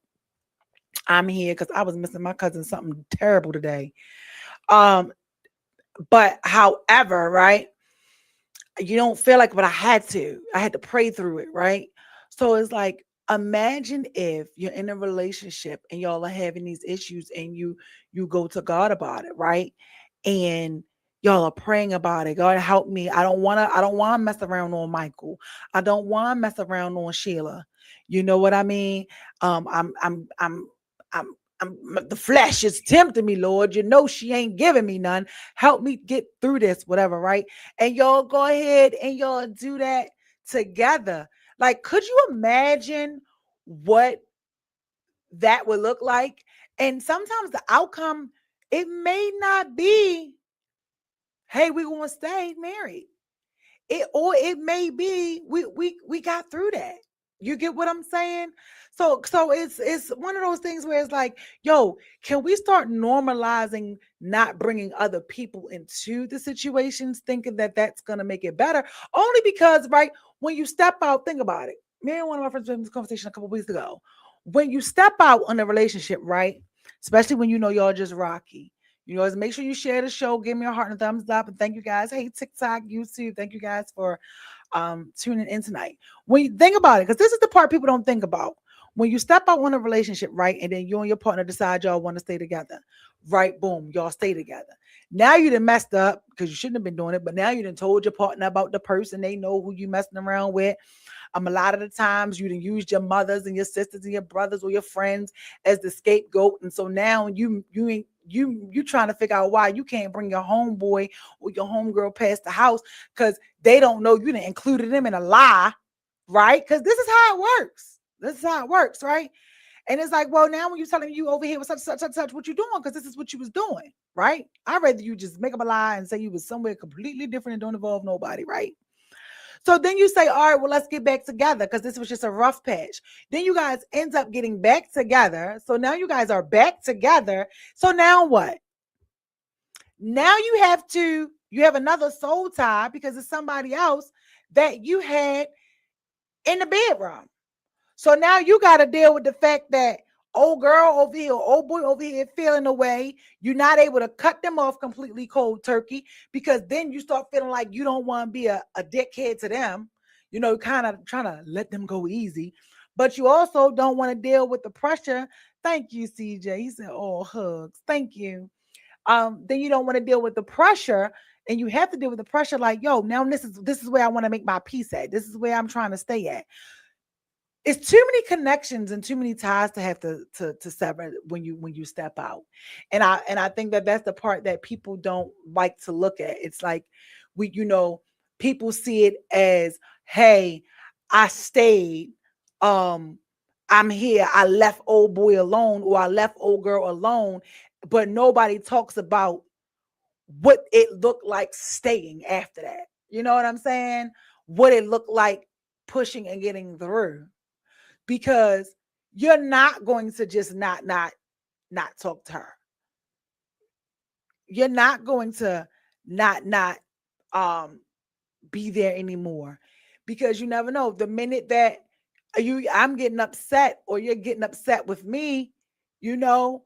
I'm here because I was missing my cousin something terrible today. Um, but however, right? You don't feel like, but I had to. I had to pray through it, right? So it's like, imagine if you're in a relationship and y'all are having these issues and you go to God about it, right? And Y'all are praying about it. God help me. I don't wanna mess around on Michael. I don't wanna mess around on Sheila. You know what I mean? I'm I'm the flesh is tempting me, Lord. You know she ain't giving me none. Help me get through this, whatever, right? And y'all go ahead and y'all do that together. Like, could you imagine what that would look like? And sometimes the outcome, it may not be, hey, we're gonna stay married. It may be we got through that. You get what I'm saying? So it's one of those things where it's like, yo, can we start normalizing not bringing other people into the situations, thinking that that's gonna make it better? Only because, right, when you step out, think about it. Me and one of my friends had this conversation a couple weeks ago. When you step out on a relationship, right, especially when you know y'all just rocky, you know, make sure you share the show. Give me a heart and a thumbs up. And thank you guys. Hey, TikTok, YouTube. Thank you guys for tuning in tonight. When you think about it, because this is the part people don't think about. When you step out on a relationship, right, and then you and your partner decide y'all want to stay together, right? Boom, y'all stay together. Now you done messed up because you shouldn't have been doing it, but now you done told your partner about the person. They know who you messing around with. A lot of the times you done used your mothers and your sisters and your brothers or your friends as the scapegoat, and so now you ain't you trying to figure out why you can't bring your homeboy or your homegirl past the house because they don't know you didn't included them in a lie, right? Because this is how it works. This is how it works, right? And it's like, well, now when you're telling me you over here with such, what you doing? Because this is what you was doing, right? I'd rather you just make up a lie and say you was somewhere completely different and don't involve nobody, right? So then you say, all right, well, let's get back together because this was just a rough patch. Then you guys end up getting back together. So now you guys are back together. So now what? Now you have another soul tie because it's somebody else that you had in the bedroom. So now you got to deal with the fact that old girl over here, old boy over here feeling away. You're not able to cut them off completely cold turkey because then you start feeling like you don't want to be a dickhead to them, you know, kind of trying to let them go easy. But you also don't want to deal with the pressure. Thank you, CJ. He said, oh, hugs. Thank you. Then you don't want to deal with the pressure, and you have to deal with the pressure like, yo, now this is where I want to make my peace at. This is where I'm trying to stay at. It's too many connections and too many ties to have to sever when you step out. And I think that that's the part that people don't like to look at. It's like we you know people see it as, hey, I stayed, um I'm here, I left old boy alone or I left old girl alone, but nobody talks about what it looked like staying after that. You know what I'm saying? What it looked like pushing and getting through, because you're not going to just not talk to her. You're not going to not um be there anymore, because you never know the minute that I'm getting upset or you're getting upset with me, you know,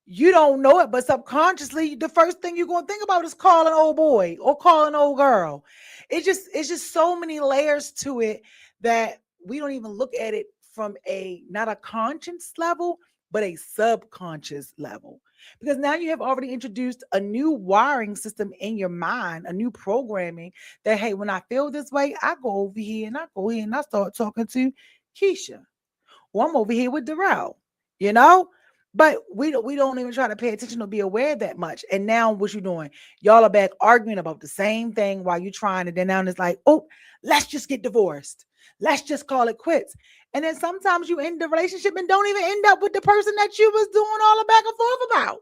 you don't know it, but subconsciously, the first thing you're going to think about is calling old boy or calling old girl. It's just so many layers to it that we don't even look at it from a not a conscious level, but a subconscious level. Because now you have already introduced a new wiring system in your mind, a new programming that, hey, when I feel this way, I go over here and I go here and I start talking to Keisha. Well, I'm over here with Darrell, you know? But we don't even try to pay attention or be aware that much. And now what you doing? Y'all are back arguing about the same thing while you trying, and then now it's like, oh, let's just get divorced. Let's just call it quits. And then sometimes you end the relationship and don't even end up with the person that you was doing all the back and forth about.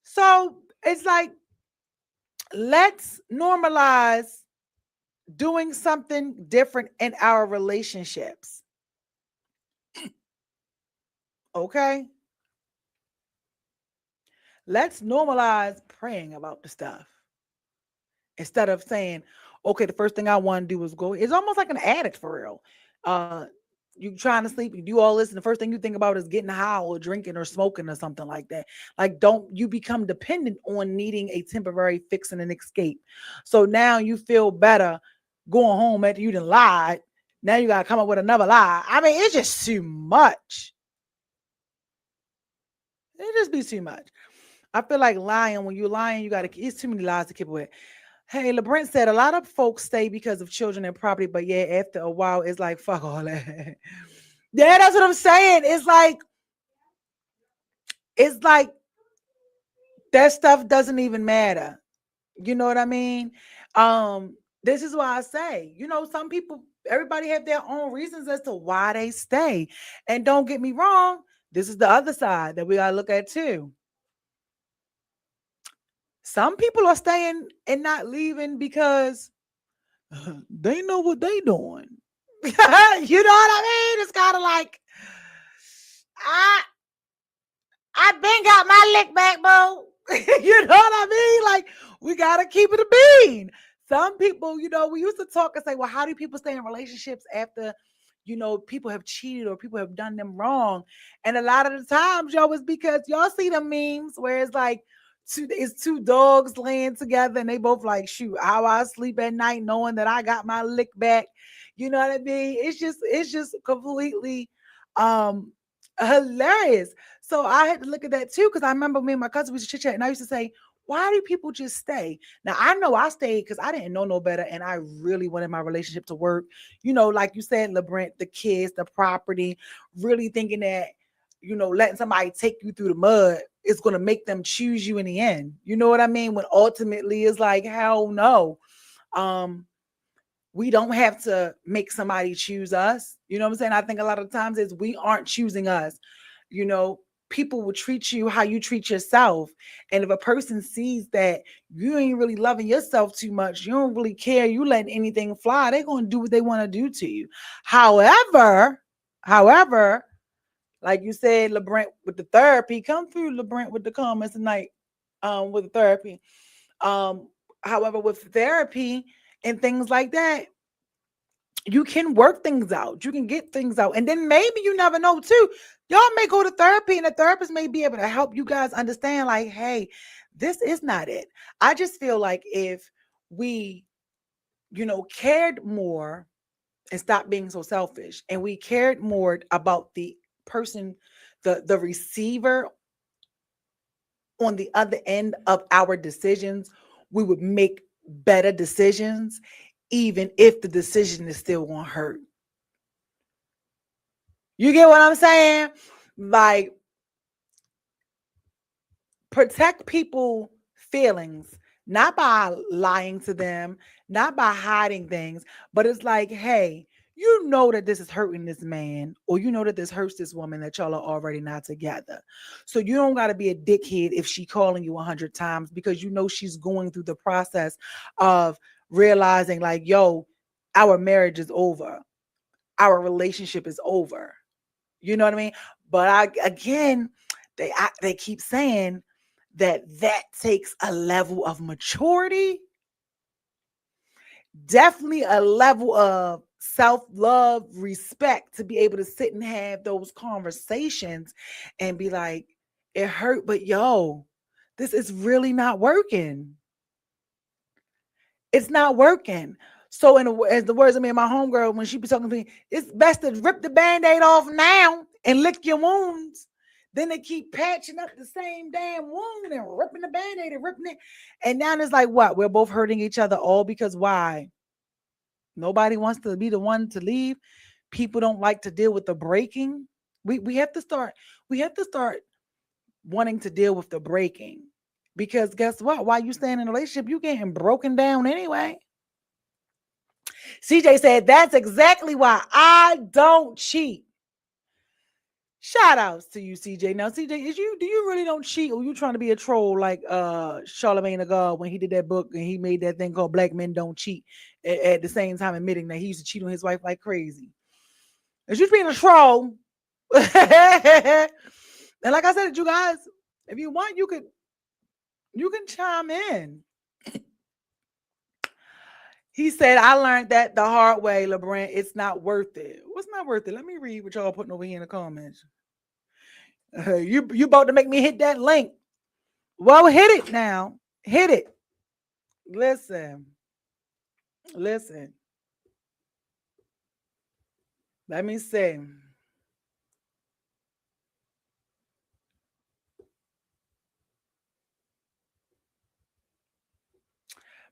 So it's like, let's normalize doing something different in our relationships. Okay. Let's normalize praying about the stuff instead of saying, okay, the first thing I want to do is go. It's almost like an addict for real. Uh, you trying to sleep, you do all this, and the first thing you think about is getting high or drinking or smoking or something like that. Like, don't you become dependent on needing a temporary fix and an escape. So now you feel better going home after you done lied. Now you gotta come up with another lie. I mean, it's just too much. It just be too much. I feel like lying. When you're lying, you got to. It's too many lies to keep away. Hey, LeBrent said a lot of folks stay because of children and property, but yeah, after a while, it's like fuck all that. Yeah, that's what I'm saying. It's like that stuff doesn't even matter. You know what I mean? This is why I say, some people, everybody have their own reasons as to why they stay. And don't get me wrong, this is the other side that we gotta look at too. Some people are staying and not leaving because they know what they doing. You know what I mean? It's kind of like I I been got my lick back, bro. You know what I mean? Like, we gotta keep it a bean. Some people, we used to talk and say, well, how do people stay in relationships after, people have cheated or people have done them wrong? And a lot of the times, it's because y'all see the memes where it's like two dogs laying together and they both like, shoot, how I sleep at night knowing that I got my lick back. You know what I mean? It's just completely hilarious. So I had to look at that too, because I remember me and my cousin used to chit chat, and I used to say, why do people just stay? Now I know I stayed because I didn't know no better, and I really wanted my relationship to work. Like you said, LeBrent, the kids, the property, really thinking that letting somebody take you through the mud is going to make them choose you in the end. You know what I mean? When ultimately it's like, hell no. Um, we don't have to make somebody choose us. You know what I'm saying? I think a lot of times is we aren't choosing us. You know, People will treat you how you treat yourself. And if a person sees that you ain't really loving yourself too much, you don't really care, you letting anything fly, they're gonna do what they want to do to you. However, like you said, LeBrent with the therapy, come through LeBrent with the comments tonight, with the therapy. Um, However, with therapy and things like that, you can work things out. You can get things out. And then maybe you never know too. Y'all may go to therapy and the therapist may be able to help you guys understand, like, hey, this is not it. I just feel like if we, cared more and stopped being so selfish and we cared more about the person, the receiver on the other end of our decisions, we would make better decisions, even if the decision is still going to hurt. You get what I'm saying? Like, protect people feelings, not by lying to them, not by hiding things, but it's like, hey, you know that this is hurting this man, or you know that this hurts this woman, that y'all are already not together. So you don't got to be a dickhead if she calling you 100 times, because you know she's going through the process of realizing, like, yo, our marriage is over, our relationship is over. You know what I mean? But again, they keep saying that takes a level of maturity, definitely a level of self-love, respect, to be able to sit and have those conversations and be like, it hurt, but yo, this is really not working. It's not working. So, as the words of me and my homegirl, when she be talking to me, it's best to rip the band-aid off now and lick your wounds. Then they keep patching up the same damn wound and ripping the band-aid and ripping it. And now it's like, what? We're both hurting each other, all because why? Nobody wants to be the one to leave. People don't like to deal with the breaking. We have to start, we have to start wanting to deal with the breaking. Because guess what? While you staying in a relationship, you getting broken down anyway. CJ said, that's exactly why I don't cheat. Shout outs to you, CJ. Now, CJ, do you really don't cheat, or you trying to be a troll like Charlemagne the God when he did that book and he made that thing called Black Men Don't Cheat, at the same time admitting that he used to cheat on his wife like crazy? Is you being a troll? And like I said, you guys, if you want, you can chime in. He said, I learned that the hard way, LeBrant. It's not worth it. What's not worth it? Let me read what y'all putting over here in the comments. You about to make me hit that link. Well, hit it now. Hit it. Listen. Listen. Let me say.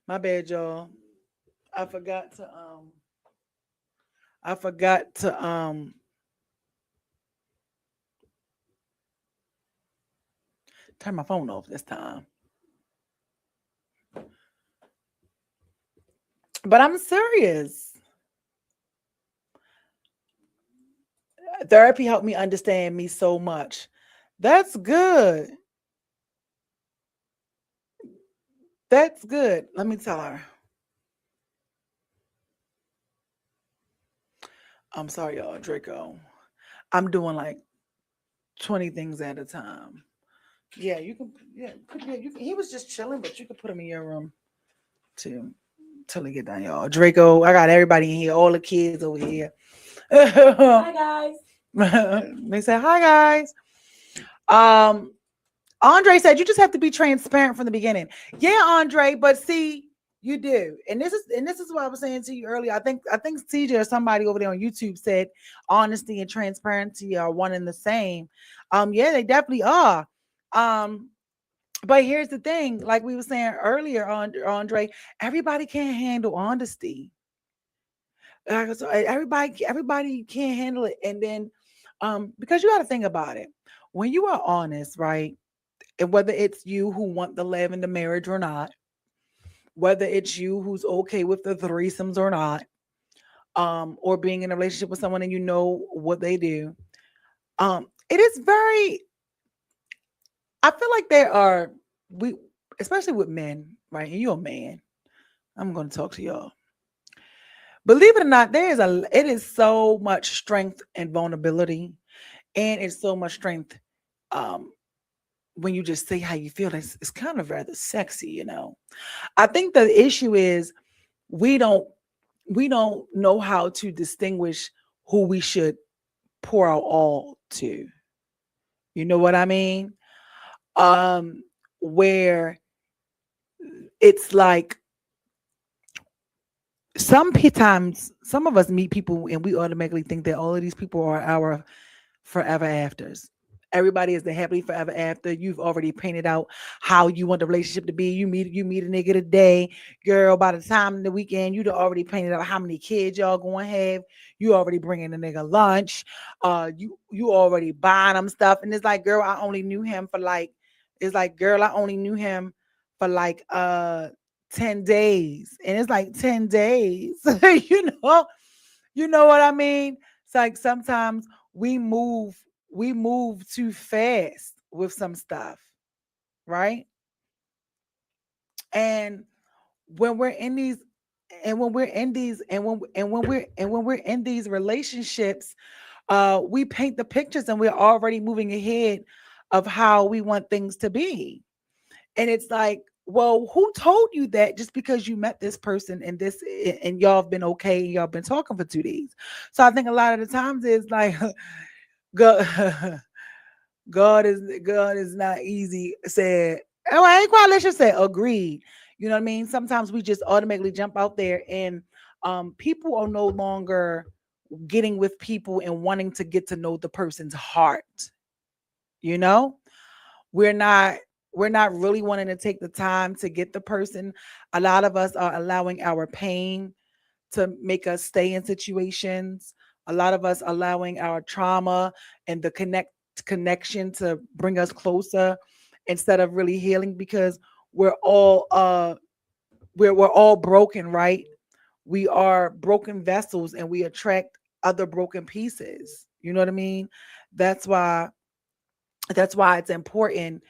My bad, y'all. I forgot to I forgot to turn my phone off this time. But I'm serious. Therapy helped me understand me so much. That's good. That's good. Let me tell her. I'm sorry, y'all, Draco. I'm doing like 20 things at a time. Yeah, you can. Yeah, yeah, you can, he was just chilling, but you could put him in your room too till he get done, y'all. Draco, I got everybody in here, all the kids over here. Hi guys. They said hi guys. Um, Andre said you just have to be transparent from the beginning. Yeah, Andre, but see, you do. And this is what I was saying to you earlier. I think CJ or somebody over there on YouTube said honesty and transparency are one and the same. Yeah, they definitely are. Um, but here's the thing, like we were saying earlier, Andre, everybody can't handle honesty. So everybody can't handle it. And then because you got to think about it. When you are honest, right? And whether it's you who want the lavender marriage or not, whether it's you who's okay with the threesomes or not, or being in a relationship with someone and you know what they do, it is very. I feel like there are we, especially with men, right? And you're a man. I'm going to talk to y'all. Believe it or not, it is so much strength and vulnerability, and it's so much strength. Um, when you just say how you feel, it's kind of rather sexy. I think the issue is we don't we don't know how to distinguish who we should pour our all to. You know what I mean? Where it's like times some of us meet people and we automatically think that all of these people are our forever afters. Everybody is the happily forever after. You've already painted out how you want the relationship to be. You meet a nigga today, girl. By the time in the weekend, you'd already painted out how many kids y'all going to have. You already bringing the nigga lunch. You already buying him stuff, and it's like, girl, I only knew him for like. It's like, girl, I only knew him for like 10 days, and it's like 10 days. You know what I mean? It's like sometimes we move we move too fast with some stuff, right? And when we're in these and when we're in these and when we're in these relationships, we paint the pictures and we're already moving ahead of how we want things to be. And it's like, well, who told you that just because you met this person and y'all have been okay and y'all been talking for 2 days? So I think a lot of the times it's like God, God is not easy said. Oh, I ain't quite let you say agreed. You know what I mean? Sometimes we just automatically jump out there and people are no longer getting with people and wanting to get to know the person's heart. You know? we're not we're not really wanting to take the time to get the person. A lot of us are allowing our pain to make us stay in situations. A lot of us allowing our trauma and the connection to bring us closer instead of really healing, because we're all we're all broken, right? We are broken vessels and we attract other broken pieces. You know what I mean? That's why it's important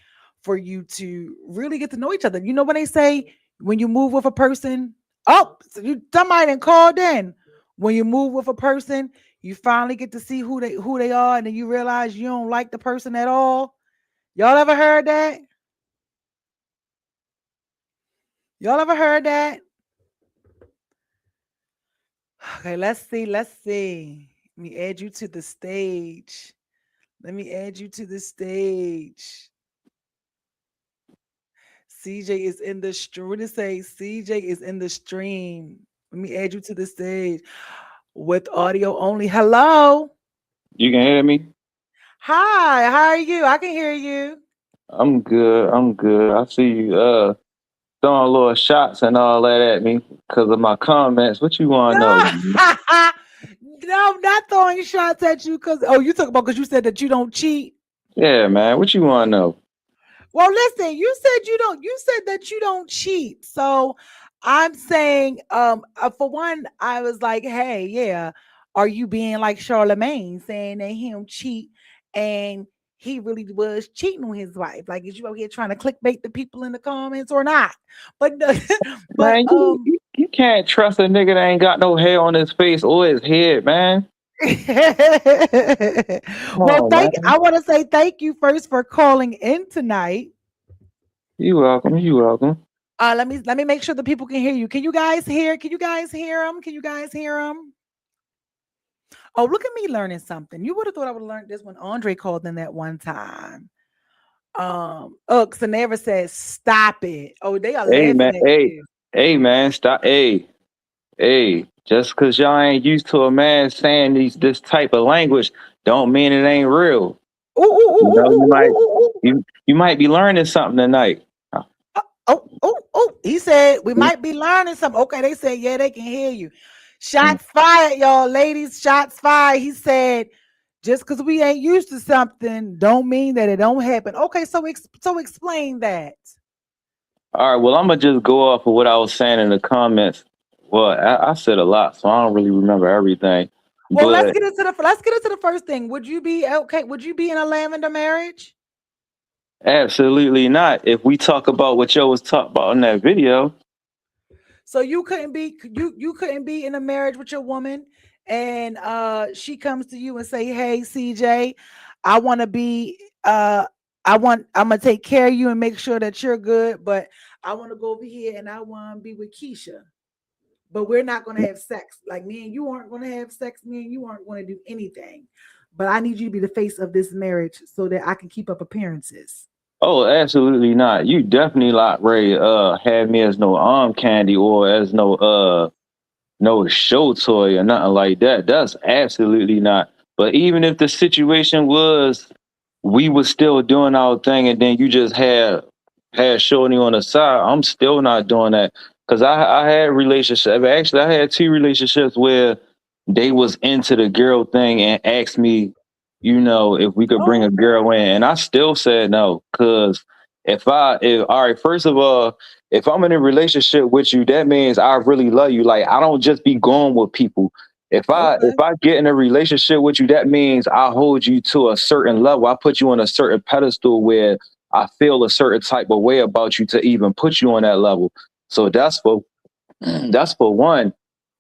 for you to really get to know each other. You know when they say when you move with a person, oh, so somebody done called in. When you move with a person, you finally get to see who they are, and then you realize you don't like the person at all. Y'all ever heard that? Y'all ever heard that? Okay, let's see. Let's see. Let me add you to the stage. Let me add you to the stage. CJ is in the stream. What did it say? CJ is in the stream. Let me add you to the stage with audio only. Hello.
You can hear me?
Hi. How are you? I can hear you.
I'm good. I'm good. I see you. throwing little shots and all that at me because of my comments. What you want to know?
No, no, I'm not throwing shots at you because you talk about because you said that you don't cheat.
Yeah, man. What you want to know?
Well, listen, you said you don't. You said that you don't cheat. So I'm saying, for one, I was like, hey, yeah, are you being like Charlemagne, saying that he don't cheat and he really was cheating on his wife? Like, is you out here trying to clickbait the people in the comments or not? But but
Man, you can't trust a nigga that ain't got no hair on his face or his head, man. Come
well,
on, man.
I want to say thank you first for calling in tonight.
You welcome. You welcome.
Let me make sure the people can hear you. Can you guys hear? Can you guys hear them? Can you guys hear them? Oh, look at me learning something. You would have thought I would have learned this when Andre called in that one time. Xanera says, "Stop it." Oh, they are
Hey, man.
laughing at
Hey,
you.
hey, man. Stop. Hey. Just because y'all ain't used to a man saying this type of language, don't mean it ain't real.
Ooh, ooh, ooh,
You
ooh,
know,
ooh, ooh, ooh, ooh.
you might be learning something tonight.
Oh. He said we
You-
might be learning something. Okay, they said, yeah, they can hear you. Shots fired, y'all, ladies. Shots fired. He said, just because we ain't used to something, don't mean that it don't happen. Okay, so explain that.
All right. Well, I'm gonna just go off of what I was saying in the comments. Well, I said a lot, so I don't really remember everything.
Well,
But
let's get into the first thing. Would you be okay? Would you be in a lavender marriage?
absolutely not. If we talk about what y'all was talking about in that video,
So you couldn't be in a marriage with your woman, and she comes to you and say, "Hey, CJ, I want to be I'm gonna take care of you and make sure that you're good, but I want to go over here and I want to be with Keisha, but we're not gonna have sex. Like me and you aren't gonna have sex. Me and you aren't gonna do anything. But I need you to be the face of this marriage so that I can keep up appearances."
oh, absolutely not. You definitely not ready to have me as no arm candy or as no show toy or nothing like that. That's absolutely not. But even if the situation was we was still doing our thing and then you just had shorty on the side, I'm still not doing that. Cause I had relationships. Actually I had two relationships where they was into the girl thing and asked me, if we could bring
Oh,
a girl in. And I still said no. Cause if all right, first of all, if I'm in a relationship with you, that means I really love you. Like I don't just be going with people. If
okay.
I get in a relationship with you, that means I hold you to a certain level. I put you on a certain pedestal where I feel a certain type of way about you to even put you on that level. So that's for one.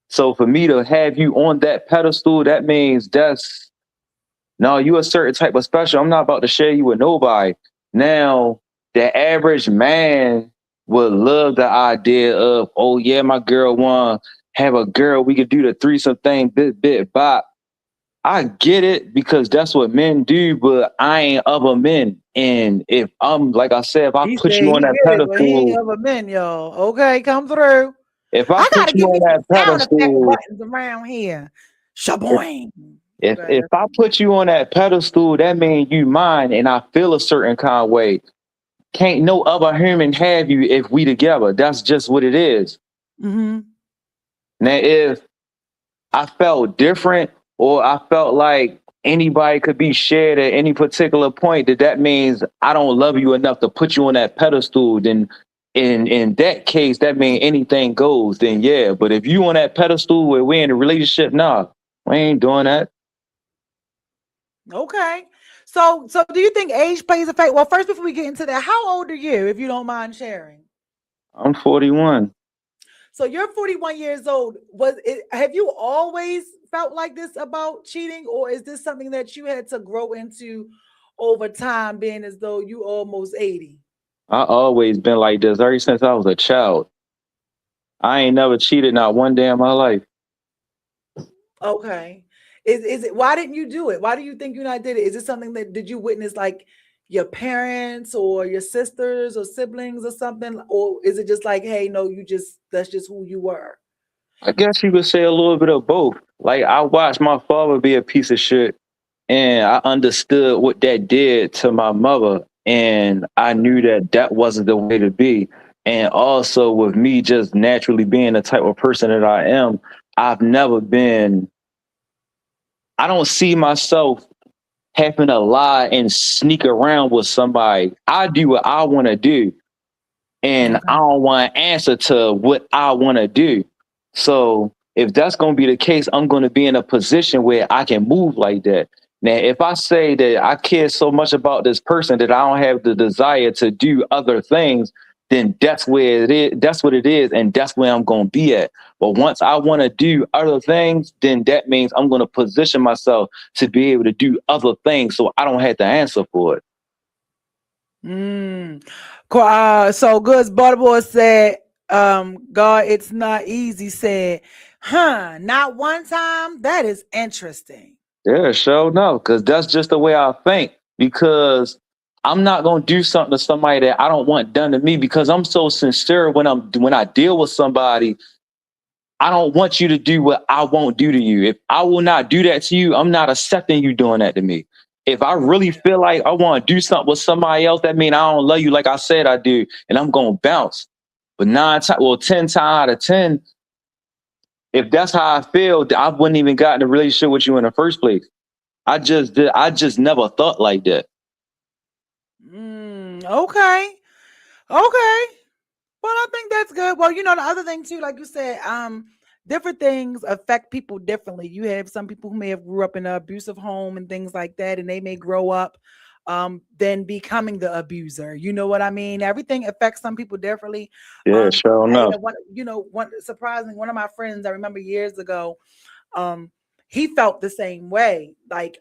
So for me to have you on that pedestal, that means that's no, you a certain type of special. I'm not about to share you with nobody. Now, the average man would love the idea of, oh yeah, my girl want have a girl. We could do the threesome thing, bit, bop. I get it because that's what men do, but I ain't other men. And if I'm like I said, if I
He
put
said
you on
he
that
get it, but he ain't
pedestal,
ever been, y'all. Okay, come through.
if I
I
put
gotta
you
give me
on
some
that
sound effect
pedestal,
buttons around here. Shaboing. Okay,
if I put you on that pedestal, that means you mine, and I feel a certain kind of way. Can't no other human have you if we together. That's just what it is.
mm-hmm.
Now, if I felt different or I felt like anybody could be shared at any particular point, that means I don't love you enough to put you on that pedestal, then in that case, that means anything goes. Then yeah, but if you on that pedestal where we're in a relationship, nah, we ain't doing that.
Okay. So do you think age plays a factor? Well, first before we get into that, how old are you, if you don't mind sharing?
I'm 41.
So you're 41 years old. Have you always felt like this about cheating, or is this something that you had to grow into over time, being as though you almost 80?
I always been like this ever since I was a child. I ain't never cheated not one day in my life.
Okay. Is it why didn't you do it? Why do you think you not did it? Is it something that did you witness like your parents or your sisters or siblings or something? Or is it just like, hey, no, you just that's just who you were?
I guess you could say a little bit of both. Like I watched my father be a piece of shit, and I understood what that did to my mother, and I knew
Okay.
that that wasn't the way to be. And also with me just naturally being the type of person that I am, I've never been, I don't see myself having to lie and sneak around with somebody. I do what I want to do, and I
Okay.
don't want to answer to what I want to do. So if that's going to be the case, I'm going to be in a position where I can move like that. Now, if I say that I care so much about this person that I don't have the desire to do other things, then that's where it is. That's what it is, and that's where I'm going to be at. But once I want to do other things, then that means I'm going to position myself to be able to do other things, so I don't have to answer for it.
Mm. So Goods Butterboy said, God, it's not easy. Said, huh? Not one time. That is interesting.
Yeah, sure, no, because that's just the way I think. Because I'm not gonna do something to somebody that I don't want done to me. Because I'm so sincere when I deal with somebody, I don't want you to do what I won't do to you. If I will not do that to you, I'm not accepting you doing that to me. If I really feel like I want to do something with somebody else, that means I don't love you like I said I do, and I'm gonna bounce. But 9 times, well, 10 times out of 10, if that's how I feel, I wouldn't even got in a relationship with you in the first place. I just never thought like that.
Okay. Okay. Well, I think that's good. Well, the other thing too, like you said, different things affect people differently. You have some people who may have grew up in an abusive home and things like that, and they may grow up then becoming the abuser. You know what I mean? Everything affects some people differently.
Yeah, sure
I
enough.
had one surprising one of my friends I remember years ago, um, he felt the same way. Like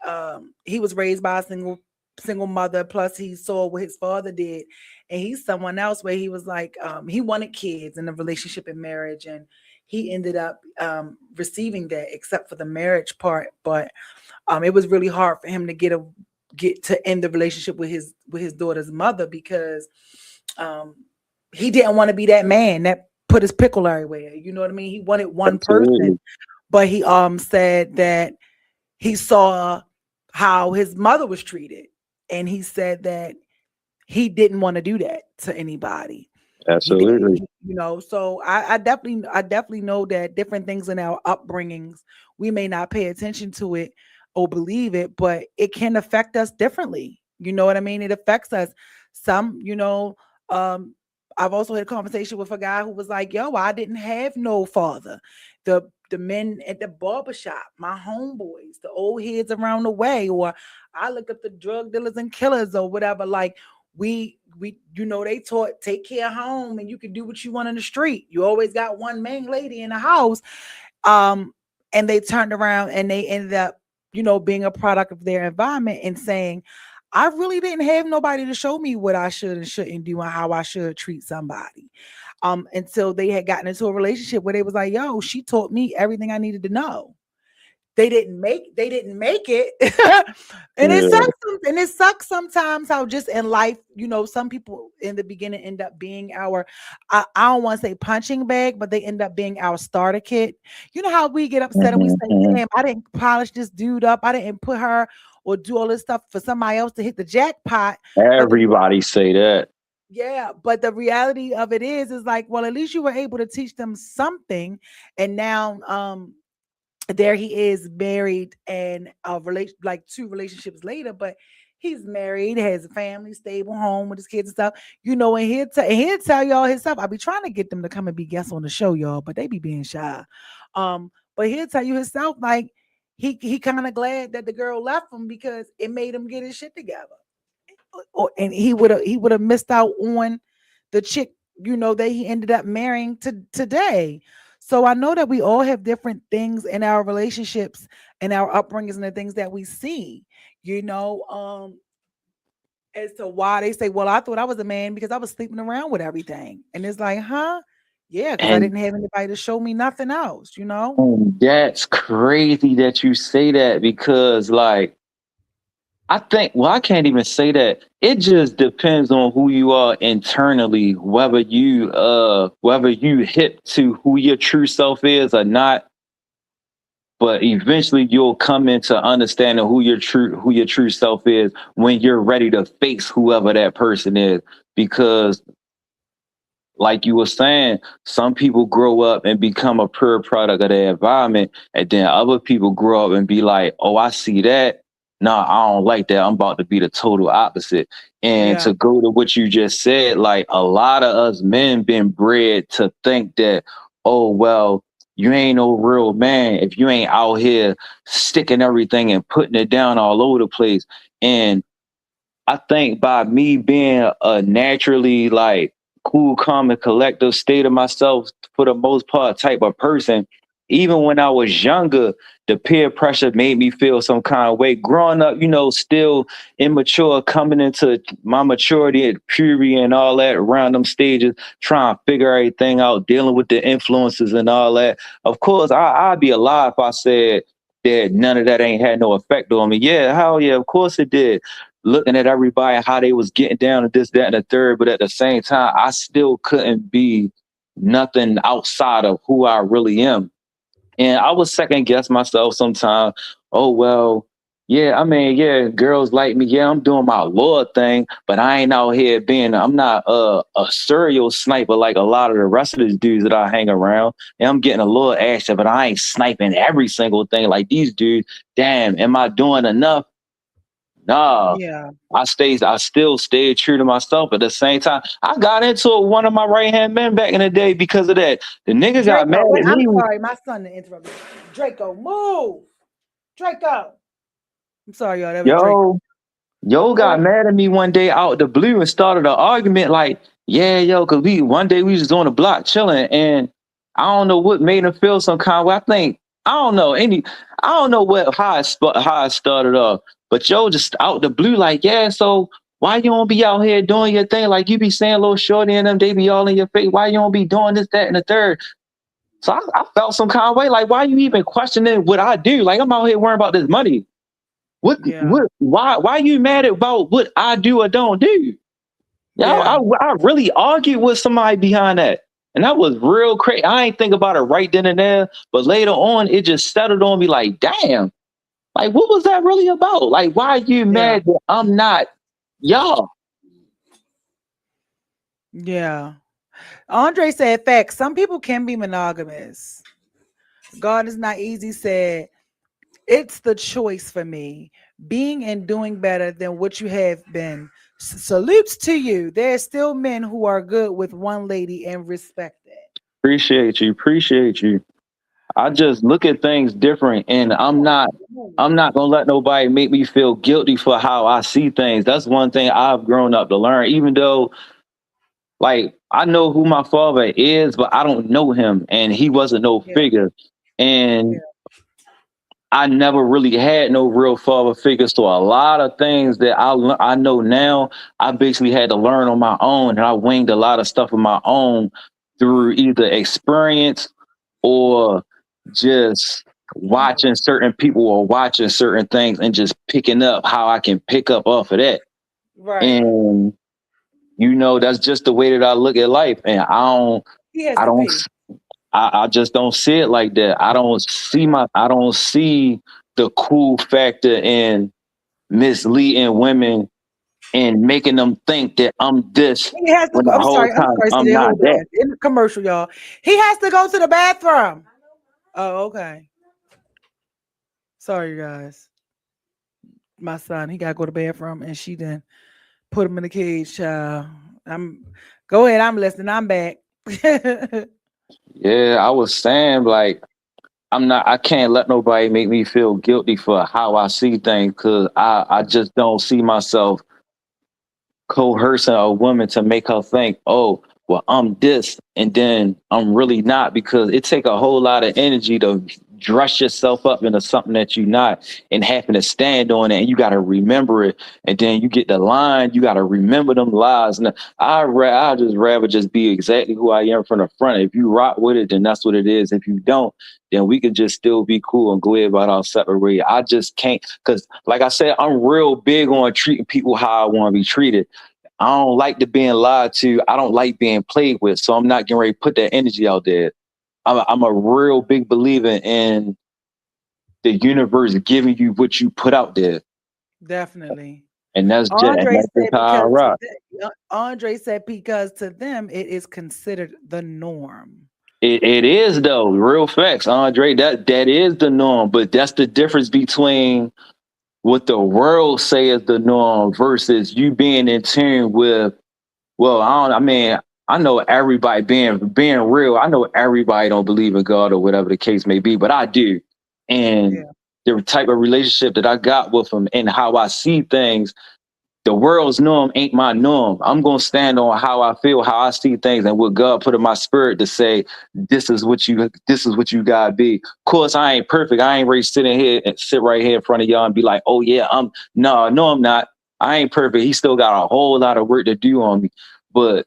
he was raised by a single mother, plus he saw what his father did, and he's someone else where he was like he wanted kids in a relationship and marriage, and he ended up receiving that except for the marriage part. But it was really hard for him to get to end the relationship with his daughter's mother because um he didn't want to be that man that put his pickle everywhere. You know what I mean? He wanted one person,
Absolutely.
but he said that he saw how his mother was treated, and he said that he didn't want to do that to anybody. He did,
Absolutely.
So I definitely know that different things in our upbringings, we may not pay attention to it or believe it, but it can affect us differently. You know what I mean? It affects us. Some, um, I've also had a conversation with a guy who was like, yo, I didn't have no father. The men at the barber shop, my homeboys, the old heads around the way, or I looked up the drug dealers and killers or whatever. Like they taught take care of home and you can do what you want in the street. You always got one main lady in the house. um and they turned around and they ended up being a product of their environment and saying, I really didn't have nobody to show me what I should and shouldn't do and how I should treat somebody, until they had gotten into a relationship where they was like, yo, she taught me everything I needed to know. They didn't make it. And it
Yeah.
sucks and it sucks sometimes how just in life, some people in the beginning end up being our, I don't want to say punching bag, but they end up being our starter kit. You know how we get upset and we say,
Mhm.
damn, I didn't polish this dude up, I didn't put her or do all this stuff for somebody else to hit the jackpot. But
Everybody say that.
the reality of it is like, well, at least you were able to teach them something. And now there he is married and a relation like two relationships later, but he's married, has a family, stable home with his kids and stuff, and he'll tell y'all himself. I be trying to get them to come and be guests on the show, y'all, but they be being shy. But he'll tell you himself, like, he kind of glad that the girl left him because it made him get his shit together. And he would have missed out on the chick, that he ended up marrying today. So I know that we all have different things in our relationships and our upbringings and the things that we see, you know, um, as to why they say, well, I thought I was a man because I was sleeping around with everything. And it's like, huh? Yeah, because I
And
didn't have anybody to show me nothing else.
that's crazy that you say that because, like, I think, well, I can't even say that. It just depends on who you are internally, whether you hip to who your true self is or not. But eventually you'll come into understanding who your true self is when you're ready to face whoever that person is. Because like you were saying, some people grow up and become a pure product of their environment, and then other people grow up and be like, "Oh, I see that. Nah, I don't like that. I'm about to be the total opposite." And
Yeah.
to go to what you just said, like a lot of us men been bred to think that, oh well, you ain't no real man if you ain't out here sticking everything and putting it down all over the place. And I think by me being a naturally like cool, calm, and collective state of myself for the most part type of person, even when I was younger, the peer pressure made me feel some kind of way. Growing up, still immature, coming into my maturity and puberty and all that around them stages, trying to figure everything out, dealing with the influences and all that. Of course, I'd be a lie if I said that none of that ain't had no effect on me. Yeah, hell yeah, of course it did, looking at everybody and how they was getting down to this, that, and the third. But at the same time, I still couldn't be nothing outside of who I really am. And I would second guess myself sometimes. Oh well, yeah, I mean, yeah, girls like me. Yeah, I'm doing my Lord thing, but I ain't out here being. I'm not a serial sniper like a lot of the rest of these dudes that I hang around. And I'm getting a little action, but I ain't sniping every single thing like these dudes. Damn, am I doing enough? Nah,
Yeah.
I still stayed true to myself. At the same time, I got into it with one of my right hand men back in the day because of that. The nigga got mad
Draco, wait,
at
I'm
me.
sorry. My son interrupted. Draco, move. Draco. I'm sorry, y'all. That was Draco.
Yo, yo
Go
got
ahead.
mad at me one day out the blue and started an argument like, yeah, yo, cause one day we was just on the block chilling, and I don't know what made him feel some kind of way. I think I don't know what how it started off, but yo just out the blue like, yeah, so why you don't be out here doing your thing? Like you be saying little shorty and them, they be all in your face. Why you don't be doing this, that, and the third? So I felt some kind of way. Like, why you even questioning what I do? Like I'm out here worrying about this money.
Yeah.
Why you mad about what I do or don't do? Yeah,
Yeah.
I really argued with somebody behind that. And that was real crazy. I ain't think about it right then and there, but later on it just settled on me like, damn, like what was that really about? Like, why are you
Yeah.
mad that I'm not y'all?
Yeah. Andre said facts. Some people can be monogamous. God is not easy said. It's the choice for me. Being and doing better than what you have been. Salutes to you. There's still men who are good with one lady and respect it.
Appreciate you. I just look at things different, and I'm not gonna let nobody make me feel guilty for how I see things. That's one thing I've grown up to learn. Even though, like, I know who my father is, but I don't know him, and he wasn't no
Yeah.
figure,
Yeah.
and I never really had no real father figure. So a lot of things that I know now, I basically had to learn on my own, and I winged a lot of stuff on my own through either experience or just watching certain people or watching certain things and just picking up how I can pick up off of that.
Right.
And that's just the way that I look at life. And
He has
I
to
don't,
pee.
I just don't see it like that. I don't see the cool factor in misleading women and making them think that I'm this
He has to
when
go.
the
I'm
whole
sorry. I'm
time
sorry,
I'm
City.
not
Hold
that.
on. In the commercial, y'all. He has to go to the bathroom. Oh, okay. Sorry, guys. My son, he gotta go to the bathroom and she then put him in the cage, child. I'm go ahead, I'm listening. I'm back.
Yeah, I was saying like I can't let nobody make me feel guilty for how I see things because I just don't see myself coercing a woman to make her think, oh, well, I'm this, and then I'm really not, because it take a whole lot of energy to dress yourself up into something that you're not, and having to stand on it, and you got to remember it, and then you get the line, you got to remember them lies. And I just rather just be exactly who I am from the front. If you rock with it, then that's what it is. If you don't, then we can just still be cool and go about our separate way. I just can't, because like I said, I'm real big on treating people how I want to be treated. I don't like to being lied to. I don't like being played with. So I'm not getting ready to put that energy out there. I'm a real big believer in the universe giving you what you put out there.
Definitely.
And
Andre
that's just
said
how I
because
rock.
Andre said because to them it is considered the norm.
It is though, real facts, Andre. That is the norm, but that's the difference between what the world say is the norm versus you being in tune with. Well, I don't. I mean, I know everybody being real. I know everybody don't believe in God or whatever the case may be, but I do. And
Yeah.
the type of relationship that I got with him and how I see things, the world's norm ain't my norm. I'm gonna stand on how I feel, how I see things, and what God put in my spirit to say, this is what you gotta be. Of course, I ain't perfect. I ain't ready to sit right here in front of y'all and be like, oh yeah, no, I'm not. I ain't perfect. He still got a whole lot of work to do on me. But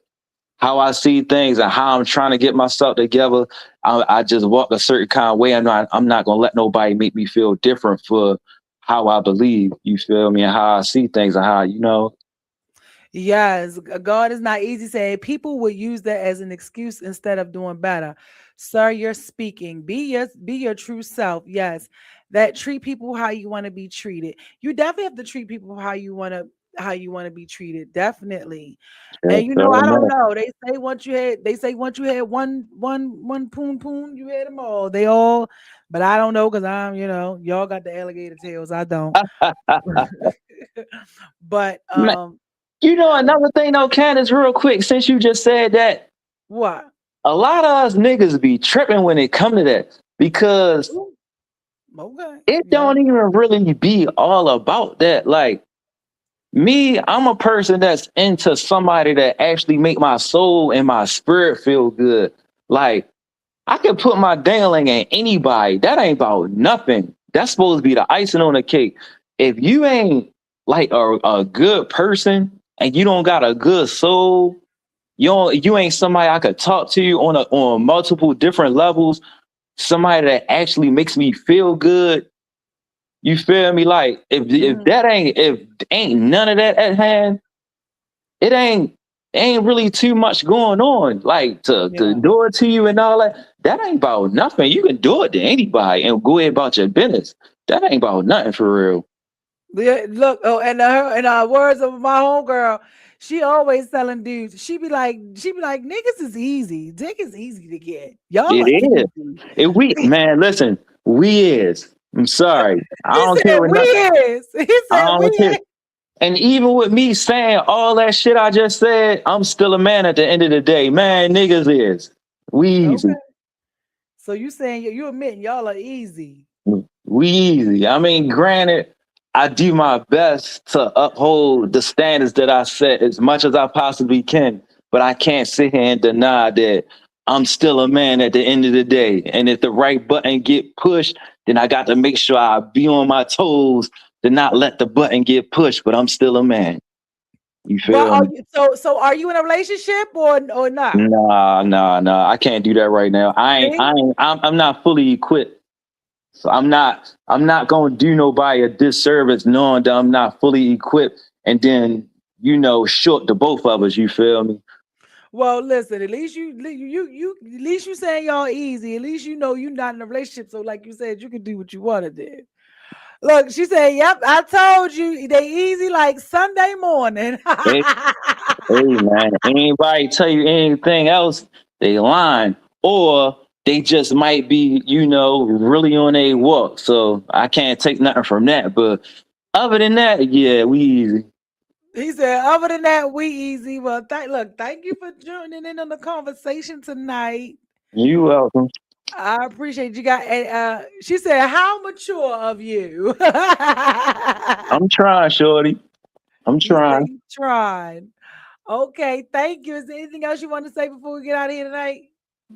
how I see things and how I'm trying to get myself together, I just walk a certain kind of way. I'm not gonna let nobody make me feel different for how I believe. You feel me? And how I see things and how
Yes, God is not easy saying people would use that as an excuse instead of doing better. Sir, you're speaking. Be your true self. Yes. That treat people how you want to be treated. You definitely have to treat people how you want to be treated. Definitely.
Yes,
And you know,
sir,
I don't
man.
know. They say once you had one poon poon, you had them all. They all, but I don't know because I'm, y'all got the alligator tails. I don't. But
Man, you know
uh,
another thing though, Candace, real quick, since you just said that,
what?
a lot of us niggas be tripping when it come to that because
Ooh, okay.
it
Yeah.
don't even really be all about that. Like me, I'm a person that's into somebody that actually make my soul and my spirit feel good. Like I can put my dangling in anybody. That ain't about nothing. That's supposed to be the icing on the cake. If you ain't like a good person and you don't got a good soul, you ain't somebody I could talk to you on multiple different levels. Somebody that actually makes me feel good. You feel me? Like
Mhm.
if ain't none of that at hand, it ain't really too much going on. Like to
Yeah.
do it to you and all that. That ain't about nothing. You can do it to anybody and go ahead about your business. That ain't about nothing for real.
Yeah, look, oh, and her and words of my homegirl, she always telling dudes, she be like, niggas is easy. Dick is easy to get. Y'all
It
are
is.
easy.
If we man, listen, we is. I'm sorry. I
He
don't care
said
what
we
nothing.
is. He
I
said we
don't care.
is.
And even with me saying all that shit I just said, I'm still a man at the end of the day. Man, niggas is. We easy.
Okay. So you saying you admitting y'all are easy.
We easy. I mean, granted, I do my best to uphold the standards that I set as much as I possibly can, but I can't sit here and deny that I'm still a man at the end of the day. And if the right button get pushed, then I got to make sure I be on my toes to not let the button get pushed, but I'm still a man. You
But
feel
are
me?
you so are you in a relationship or not?
Nah. I can't do that right now.
See?
I'm not fully equipped. So I'm not gonna do nobody a disservice knowing that I'm not fully equipped and then, short to both of us, you feel me?
Well, listen, at least at least you saying y'all easy. At least you know you're not in a relationship. So, like you said, you can do what you want to do. Look, she said, "Yep, I told you they easy like Sunday morning."
Hey, hey man, anybody tell you anything else, they lying. Or they just might be, really on a walk. So I can't take nothing from that. But other than that, yeah, we easy.
He said, "Other than that, we easy." Well, thank you for joining in on the conversation tonight.
You welcome.
I appreciate you guys. She said, "How mature of you?"
I'm trying, shorty. I'm
He said,
trying.
"You tried." Okay, thank you. Is there anything else you want to say before we get out of here tonight?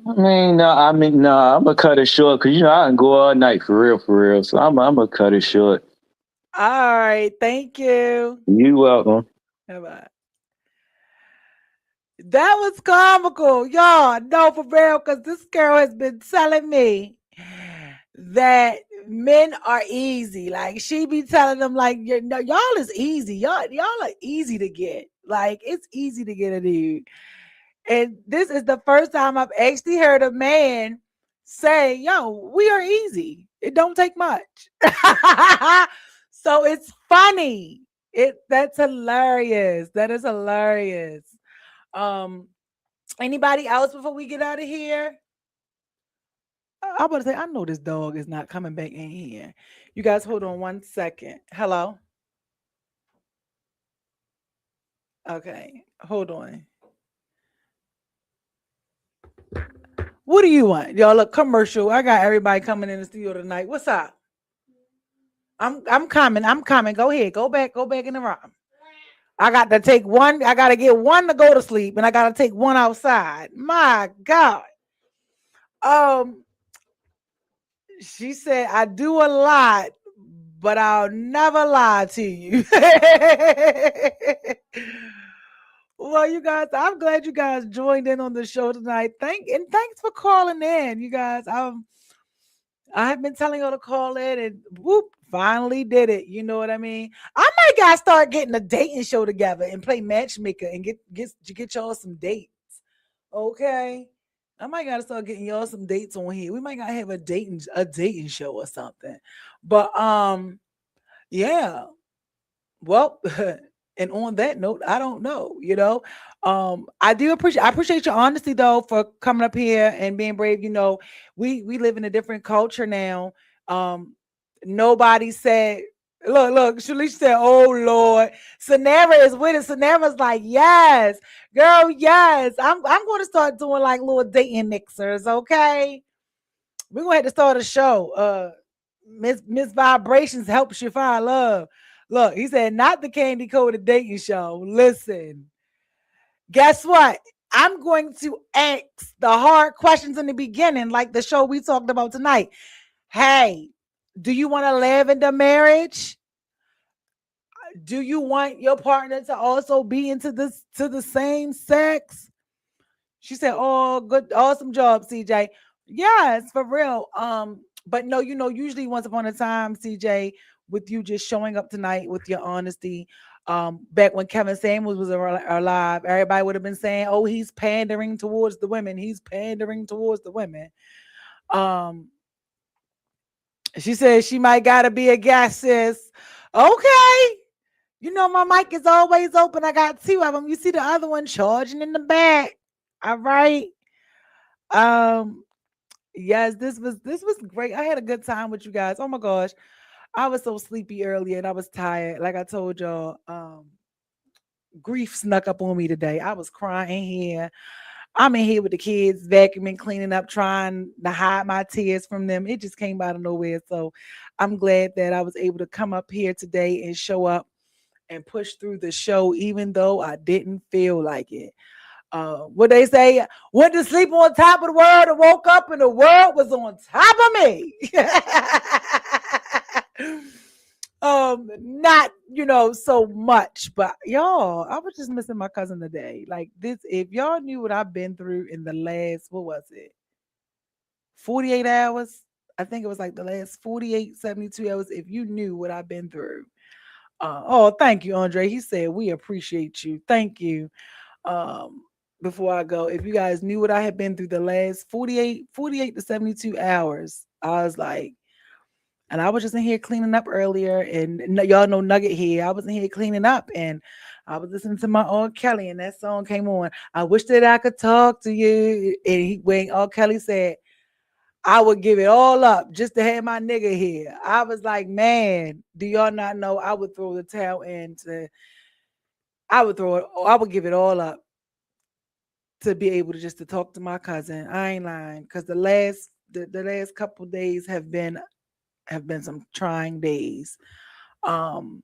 No, I'm gonna cut it short because I can go all night for real. So I'm gonna cut it short.
All right, thank you.
You welcome.
Bye bye. That was comical, y'all. No, for real, because this girl has been telling me that men are easy. Like she be telling them, like, no, y'all is easy. Y'all are easy to get. Like it's easy to get a dude. And this is the first time I've actually heard a man say, "Yo, we are easy. It don't take much." So it's funny. That's hilarious. That is hilarious. Um, anybody else before we get out of here? I'm about to say, I know this dog is not coming back in here. You guys hold on 1 second. Hello? Okay, hold on. What do you want? Y'all look commercial. I got everybody coming in the studio tonight. What's up? I'm coming. I'm coming. Go ahead. Go back in the room. I got to take one. I got to get one to go to sleep, and I got to take one outside. My God. Um, she said, I do a lot, but I'll never lie to you. Well, you guys, I'm glad you guys joined in on the show tonight. Thanks for calling in, you guys. I have been telling y'all to call in, and whoop, finally did it. You know what I mean? I might gotta start getting a dating show together and play matchmaker and get y'all some dates. Okay. I might gotta start getting y'all some dates on here. We might gotta have a dating show or something. But yeah. Well, and on that note, I don't know, I appreciate your honesty though for coming up here and being brave. We live in a different culture now. Um, nobody said, look, Shalish said, oh Lord, Sanera is with it. Sanera's like, yes, girl, yes. I'm gonna start doing like little dating mixers, okay? We're gonna have to start a show. Miss Vibrations helps you find love. Look, he said, not the candy coated dating show. Listen, guess what? I'm going to ask the hard questions in the beginning, like the show we talked about tonight. Hey, do you want a lavender marriage? Do you want your partner to also be into this to the same sex? She said, "Oh, good, awesome job, CJ." Yes, for real. But no, usually once upon a time, CJ, with you just showing up tonight with your honesty. Back when Kevin Samuels was alive, everybody would have been saying, "Oh, he's pandering towards the women. He's pandering towards the women." Um, she said she might gotta be a guest, sis. Okay. My mic is always open. I got two of them. You see the other one charging in the back. All right. Um, yes, this was great. I had a good time with you guys. Oh my gosh. I was so sleepy earlier and I was tired. Like I told y'all, grief snuck up on me today. I was crying here. I'm in here with the kids, vacuuming, cleaning up, trying to hide my tears from them. It just came out of nowhere. So I'm glad that I was able to come up here today and show up and push through the show, even though I didn't feel like it. What they say, went to sleep on top of the world and woke up and the world was on top of me. Not so much, but y'all, I was just missing my cousin today. Like this, if y'all knew what I've been through in the last, what was it, 48 hours? I think it was like the last 48, 72 hours. If you knew what I've been through. Oh, thank you, Andre. He said, we appreciate you. Thank you. Um, Before I go, if you guys knew what I had been through the last 48 to 72 hours, I was like, and I was just in here cleaning up earlier, and y'all know Nugget here. I was in here cleaning up, and I was listening to my R. Kelly, and that song came on. I wish that I could talk to you. And when R. Kelly said, I would give it all up just to have my nigga here. I was like, man, do y'all not know I would throw the towel into, I would give it all up to be able to just to talk to my cousin. I ain't lying. Cause the last couple days have been some trying days. Um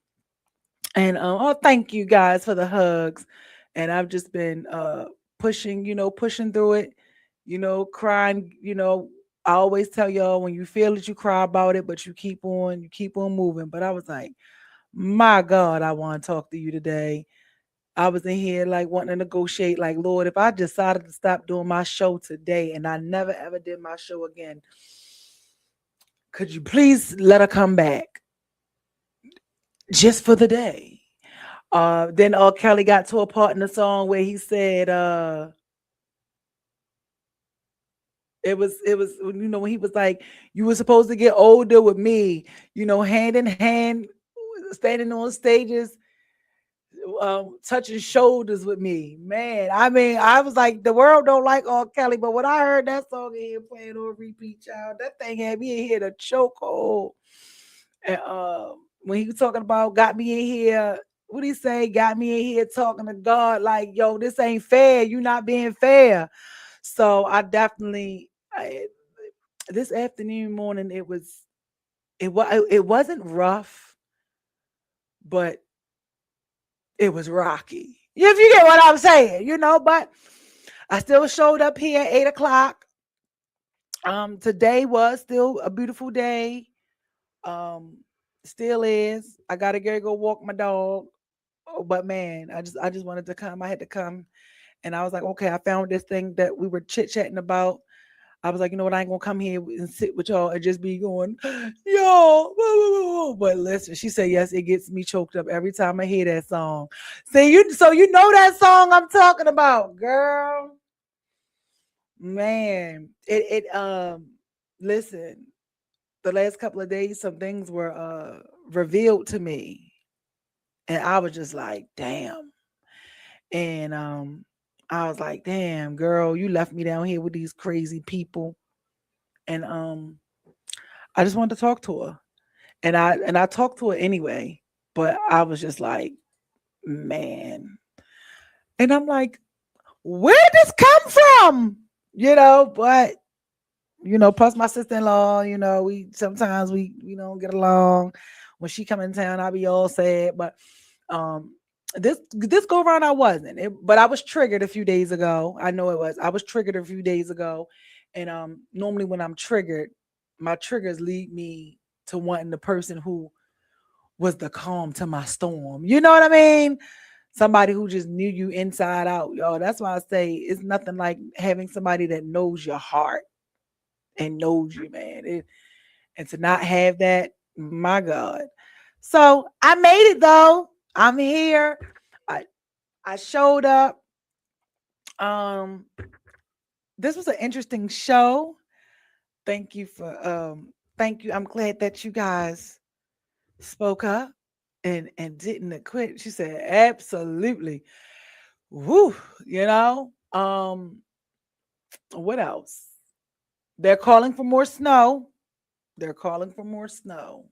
oh, thank you guys for the hugs. And I've just been pushing through it, crying, I always tell y'all when you feel it, you cry about it, but you keep on moving. But I was like, my God, I want to talk to you today. I was in here like wanting to negotiate, like, Lord, if I decided to stop doing my show today and I never ever did my show again, could you please let her come back just for the day? Then Kelly got to a part in the song where he said, it was when he was like, you were supposed to get older with me, hand in hand, standing on stages. touching shoulders with me. Man, I mean, I was like, the world don't like R. Kelly, but when I heard that song in here playing on repeat, child, that thing had me in here to chokehold. And when he was talking about got me in here, what he say? Got me in here talking to God like, yo, this ain't fair. You not being fair. So I definitely, this afternoon morning, it wasn't rough, but it was rocky. If you get what I'm saying, but I still showed up here at 8 o'clock. Today was still a beautiful day. Um, Still is. I gotta go walk my dog. Oh, but man, I just wanted to come. I had to come, and I was like, okay, I found this thing that we were chit chatting about. I was like, you know what? I ain't gonna come here and sit with y'all and just be going, yo. But listen, she said yes. It gets me choked up every time I hear that song. See you, so you know that song I'm talking about, girl. Man, listen. The last couple of days, some things were revealed to me, and I was just like, damn. And I was like, damn, girl, you left me down here with these crazy people, and I just wanted to talk to her, and I talked to her anyway. But I was just like, man, and I'm like, where did this come from? But plus my sister-in-law, we sometimes we don't get along. When she come in town, I'll be all sad. But um this go around I wasn't. But I was triggered a few days ago. I know it was. I was triggered a few days ago. And normally when I'm triggered, my triggers lead me to wanting the person who was the calm to my storm. You know what I mean? Somebody who just knew you inside out, yo. That's why I say it's nothing like having somebody that knows your heart and knows you, man. And to not have that, my God. So I made it though. I'm here. I I showed up. Um, this was an interesting show. Thank you for thank you. I'm glad that you guys spoke up and didn't quit. She said, absolutely. Woo, what else? They're calling for more snow. They're calling for more snow.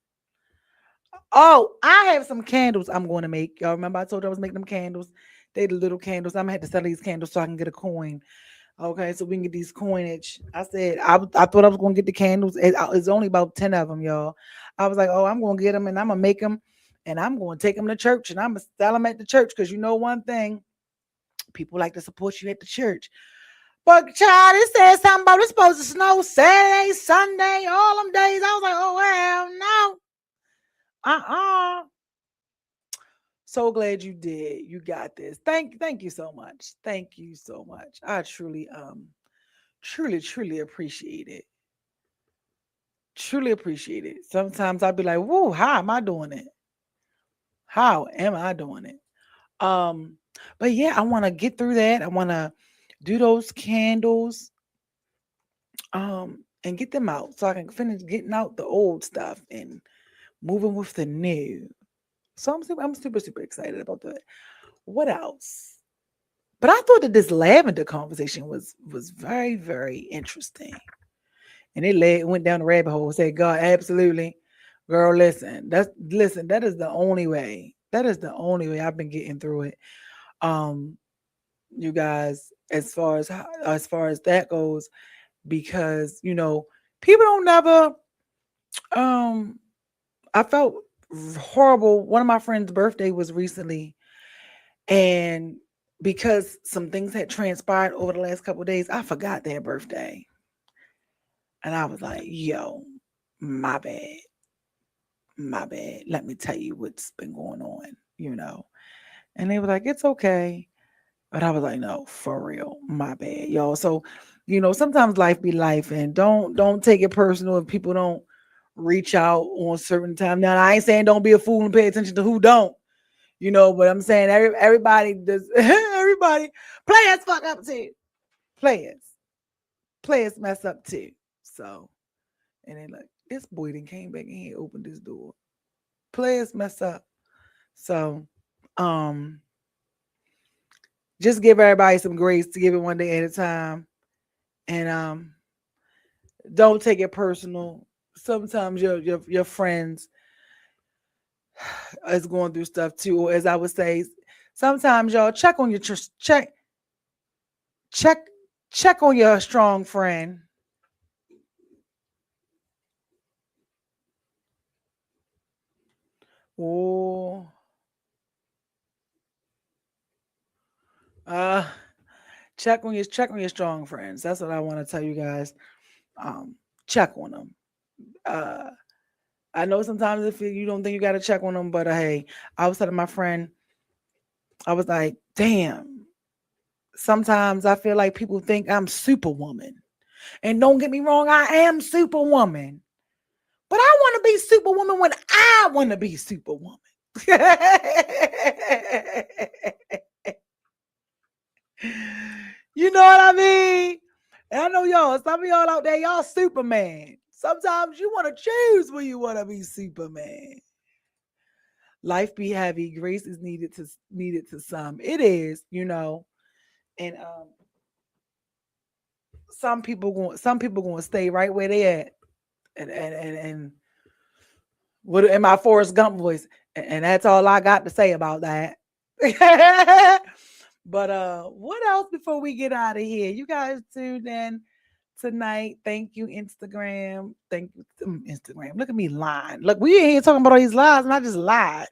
Oh, I have some candles I'm going to make. Y'all remember I told you I was making them candles? They the little candles. I'm gonna have to sell these candles so I can get a coin. Okay, so we can get these coinage. I said I thought I was gonna get the candles. It's only about 10 of them, y'all. I was like, oh, I'm gonna get them and I'm gonna make them and I'm gonna take them to church and I'm gonna sell them at the church because you know one thing, people like to support you at the church. But child, it said something about it's supposed to snow Saturday, Sunday, all them days. I was like, oh well, no, So glad you did. You got this. Thank you so much. Thank you so much. I truly appreciate it. Truly appreciate it. Sometimes I'll be like, whoa, how am I doing it? How am I doing it? Um, but yeah, I want to get through that. I want to do those candles and get them out so I can finish getting out the old stuff and moving with the new. So I'm super excited about that. What else? But I thought that this lavender conversation was very interesting, and went down the rabbit hole. And said, "God, absolutely, girl, listen. That is the only way. That is the only way I've been getting through it. Um, you guys, as far as that goes, because people don't never. Um, I felt horrible. One of my friends' birthday was recently, and because some things had transpired over the last couple of days, I forgot their birthday. And I was like, yo, my bad. My bad. Let me tell you what's been going on. And they were like, it's okay. But I was like, no, for real. My bad, y'all. So, sometimes life be life and don't take it personal if people don't reach out on certain time. Now, I ain't saying don't be a fool and pay attention to who don't. But I'm saying everybody does. Everybody players fuck up too. Players, players mess up too. So, and then like this boy then came back in here, opened this door. Players mess up. So Um, just give everybody some grace to give it one day at a time, and don't take it personal. Sometimes your friends is going through stuff too, or as I would say, sometimes y'all check on your check check on your strong friend. Oh, uh, check on your strong friends. That's what I want to tell you guys. Um, check on them. Uh, I know sometimes if you don't think you got to check on them, but hey, I was telling my friend, I was like, damn. Sometimes I feel like people think I'm Superwoman, and don't get me wrong, I am Superwoman. But I want to be Superwoman when I want to be Superwoman. You know what I mean? And I know y'all, some of y'all out there, y'all Superman. Sometimes you want to choose when you want to be Superman. Life be heavy. Grace is needed to some. It is, and some people going to stay right where they at, and what in my Forrest Gump voice, and that's all I got to say about that. But what else before we get out of here? You guys tuned in tonight. Thank you, Instagram. Thank you, Instagram. Look at me lying. Look, we ain't here talking about all these lies, and I just lied.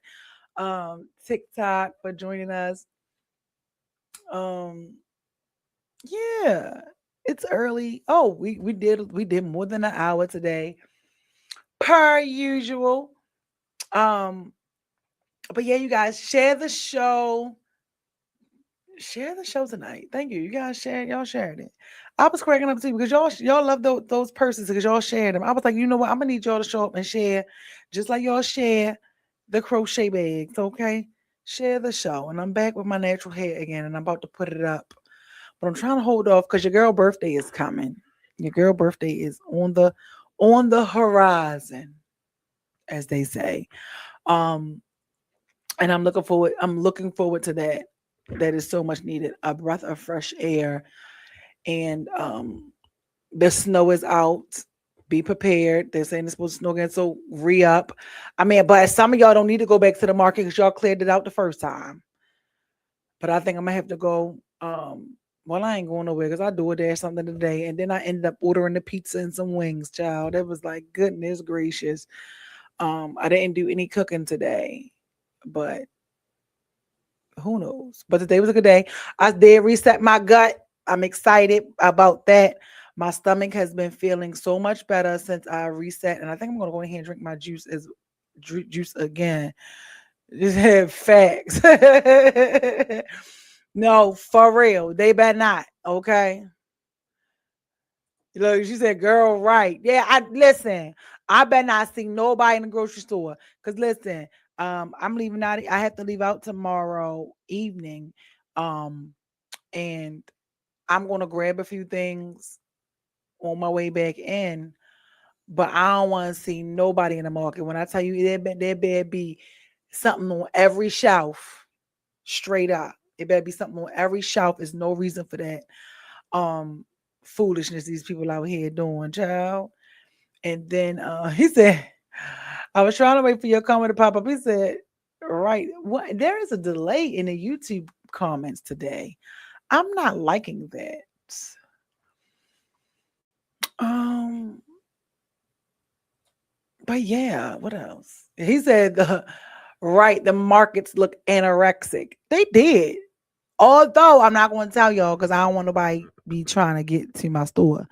TikTok for joining us. Um, yeah, it's early. Oh, we did more than an hour today, per usual. Um, but yeah, you guys share the show. Share the show tonight. Thank you. You guys shared. Y'all shared it. I was cracking up too because y'all love those persons because y'all shared them. I was like, you know what? I'm gonna need y'all to show up and share, just like y'all share the crochet bags. Okay, share the show. And I'm back with my natural hair again, and I'm about to put it up, but I'm trying to hold off because your girl birthday is coming. Your girl birthday is on the horizon, as they say. Um, and I'm looking forward to that. That is so much needed. A breath of fresh air, and the snow is out. Be prepared. They're saying it's supposed to snow again, so re-up. I mean, but some of y'all don't need to go back to the market because y'all cleared it out the first time. But I think I'm gonna have to go. Well, I ain't going nowhere because I do a dash something today, and then I ended up ordering the pizza and some wings. Child, that was like goodness gracious. I didn't do any cooking today, but who knows? But today was a good day. I did reset my gut. I'm excited about that. My stomach has been feeling so much better since I reset, and I think I'm gonna go ahead and drink my juice again. Just have facts. No, for real. They better not. Okay. Look, she said, "Girl, right? Yeah, I listen. I better not see nobody in the grocery store. Cause listen, I'm leaving out. I have to leave out tomorrow evening, um, and I'm gonna grab a few things on my way back in. But I don't want to see nobody in the market. When I tell you there better be something on every shelf, straight up. It better be something on every shelf. There's no reason for that. Um, foolishness these people out here doing, child." And then he said, I was trying to wait for your comment to pop up. He said, right, what there is a delay in the YouTube comments today. I'm not liking that. Um, but yeah, what else? He said right, the markets look anorexic. They did. Although I'm not going to tell y'all because I don't want nobody be trying to get to my store.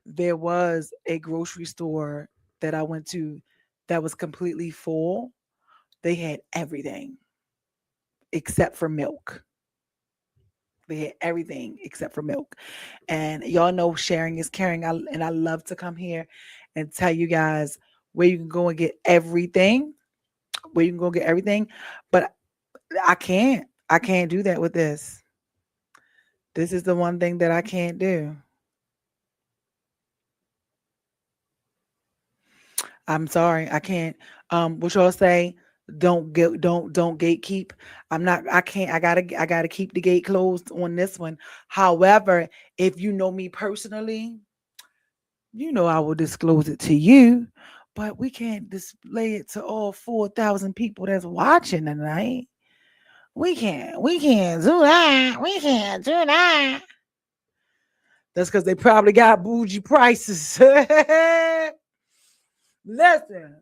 There was a grocery store that I went to that was completely full. They had everything except for milk. They had everything except for milk. And y'all know sharing is caring. And I love to come here and tell you guys where you can go and get everything, where you can go get everything. But I can't. I can't do that with this. This is the one thing that I can't do. I'm sorry, I can't. What y'all say? Don't gatekeep. I'm not. I can't. I gotta keep the gate closed on this one. However, if you know me personally, you know I will disclose it to you. But we can't display it to all 4,000 people that's watching tonight. We can't do that. We can't do that. That's because they probably got bougie prices. Listen,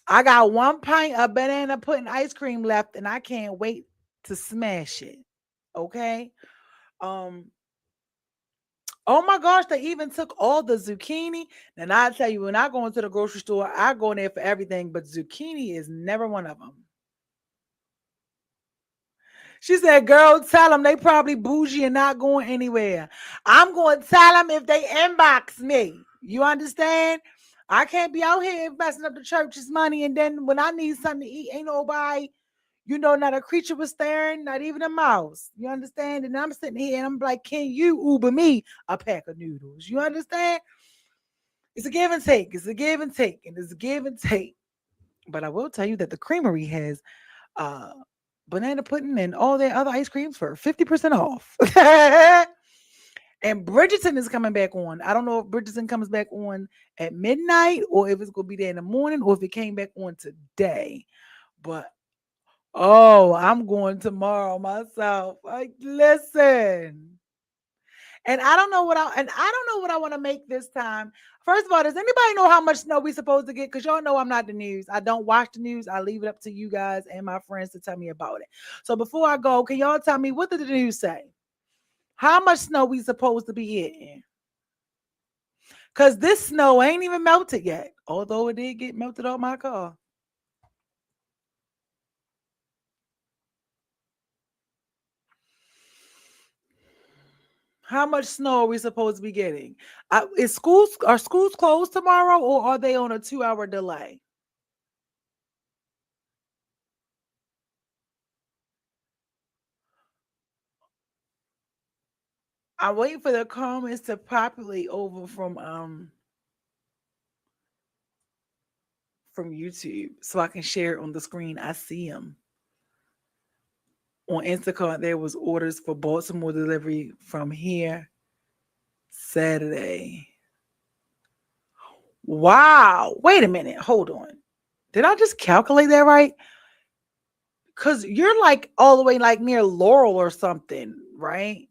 I got 1 pint of banana pudding ice cream left, and I can't wait to smash it. Okay. Um. Oh my gosh, they even took all the zucchini. And I tell you, when I go into the grocery store, I go in there for everything, but zucchini is never one of them. She said, girl, tell them they probably bougie and not going anywhere. I'm going to tell them if they inbox me. You understand? I can't be out here investing up the church's money. And then when I need something to eat, ain't nobody, not a creature was staring, not even a mouse. You understand? And I'm sitting here and I'm like, can you Uber me a pack of noodles? You understand? It's a give and take. It's a give and take. And it's a give and take. But I will tell you that the creamery has uh banana pudding and all their other ice creams for 50% off. And Bridgerton is coming back on. I don't know if Bridgerton comes back on at midnight or if it's going to be there in the morning or if it came back on today. But oh, I'm going tomorrow myself. Like, listen. And I don't know what I want to make this time. First of all, does anybody know how much snow we supposed to get? Because y'all know I'm not the news. I don't watch the news. I leave it up to you guys and my friends to tell me about it. So before I go, can y'all tell me what did the news say? How much snow we supposed to be getting? Because this snow ain't even melted yet. Although it did get melted off my car. How much snow are we supposed to be getting? Are schools closed tomorrow or are they on a 2 hour delay? I'm waiting for the comments to populate over from YouTube so I can share it on the screen. I see them on Instacart. There was orders for Baltimore delivery from here Saturday. Wow! Wait a minute. Hold on. Did I just calculate that right? Cause you're like all the way like near Laurel or something, right?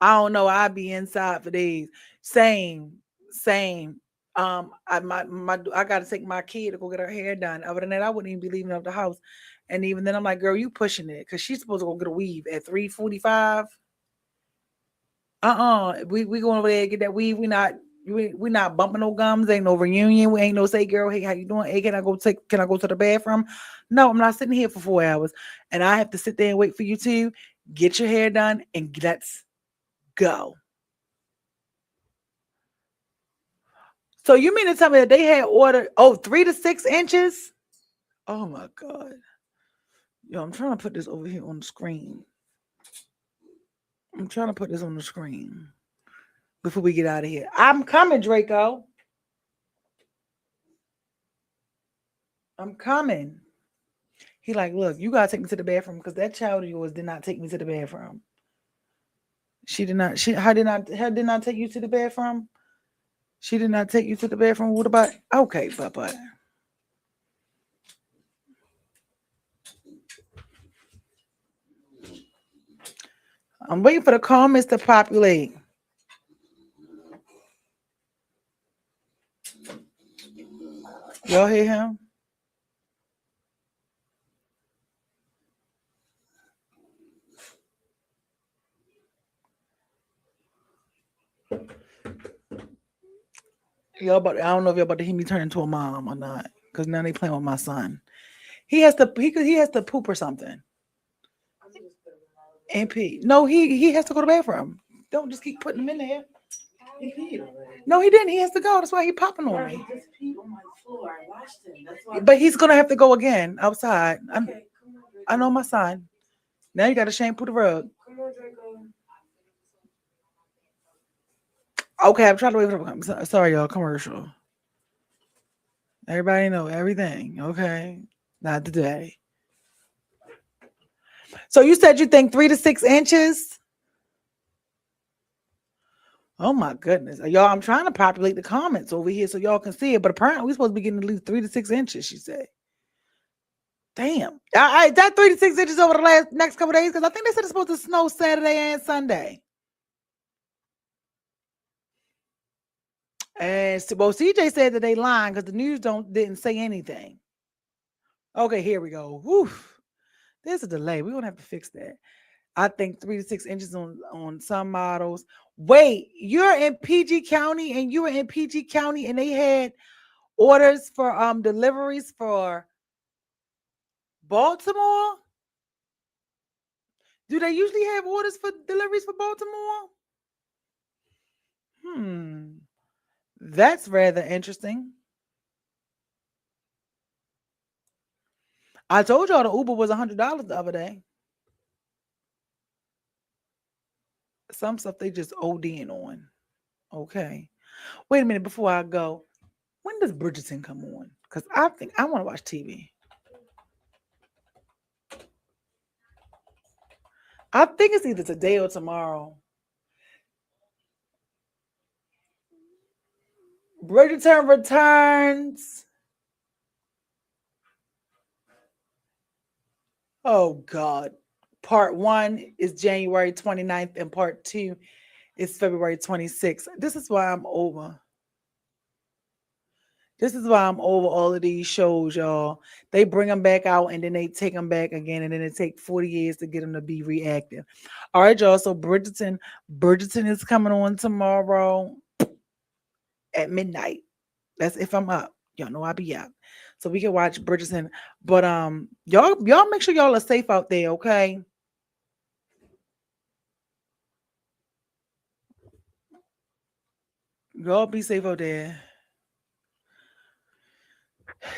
I don't know. I'd be inside for days. Same, same. I gotta take my kid to go get her hair done. Other than that, I wouldn't even be leaving up the house. And even then, I'm like, girl, you pushing it because she's supposed to go get a weave at 3:45. We going over there and get that weave. We not bumping no gums. Ain't no reunion. We ain't no say, girl, hey, how you doing? Hey, can I go to the bathroom? No, I'm not sitting here for 4 hours, and I have to sit there and wait for you to get your hair done and let's go. So you mean to tell me that they had ordered 3 to 6 inches? Oh my god. Yo, I'm trying to put this over here on the screen. I'm trying to put this on the screen before we get out of here. I'm coming, Draco. I'm coming. He like, look, you gotta take me to the bathroom because that child of yours did not take me to the bathroom. She did not. Her did not take you to the bathroom. She did not take you to the bathroom. What about? Okay, Papa. I'm waiting for the comments to populate. Y'all hear him? I don't know if y'all about to hear me turn into a mom or not, because now they playing with my son. He has to poop or something. And pee. No, he has to go to the bathroom. Don't just keep putting him in there. No, he didn't. He has to go. That's why he popping on me. But he's gonna have to go again outside. I know my son. Now you got to shampoo the rug. Okay, I'm trying to wait for the sorry, y'all. Commercial. Everybody know everything. Okay. Not today. So you said you think 3 to 6 inches? Oh my goodness. Y'all, I'm trying to populate the comments over here so y'all can see it. But apparently we're supposed to be getting at least 3 to 6 inches, she said. Damn. That 3 to 6 inches over the next couple days? Because I think they said it's supposed to snow Saturday and Sunday. And well, CJ said that they lying because the news didn't say anything. Okay, here we go. Whew. There's a delay. We're gonna have to fix that. I think 3 to 6 inches on some models. Wait, you're in PG County and you were in PG County and they had orders for deliveries for Baltimore? Do they usually have orders for deliveries for Baltimore? That's rather interesting. I told y'all the Uber was $100 the other day. Some stuff they just ODing on. Okay. Wait a minute before I go. When does Bridgerton come on? Because I think I want to watch TV. I think it's either today or tomorrow. Bridgerton returns. Oh, God. Part 1 is January 29th and part 2 is February 26th. This is why I'm over. This is why I'm over all of these shows, y'all. They bring them back out and then they take them back again, and then it takes 40 years to get them to be reactive. All right, y'all. So Bridgerton is coming on tomorrow at midnight. That's if I'm up. Y'all know I'll be up. So we can watch Bridgerton. But y'all make sure y'all are safe out there, okay? Y'all be safe out there.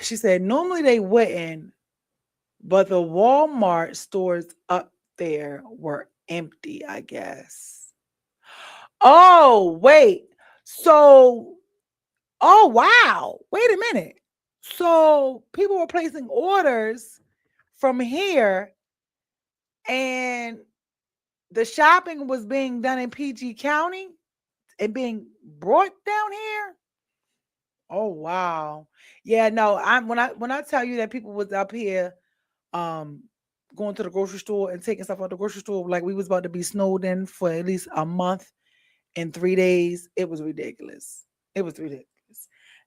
She said normally they wouldn't, but the Walmart stores up there were empty, I guess. Oh, wait. So, oh, wow. Wait a minute. So people were placing orders from here and the shopping was being done in PG County and being brought down here. Oh, wow. Yeah, no, when I tell you that people was up here going to the grocery store and taking stuff out the grocery store like we was about to be snowed in for at least a month and 3 days, it was ridiculous. It was ridiculous.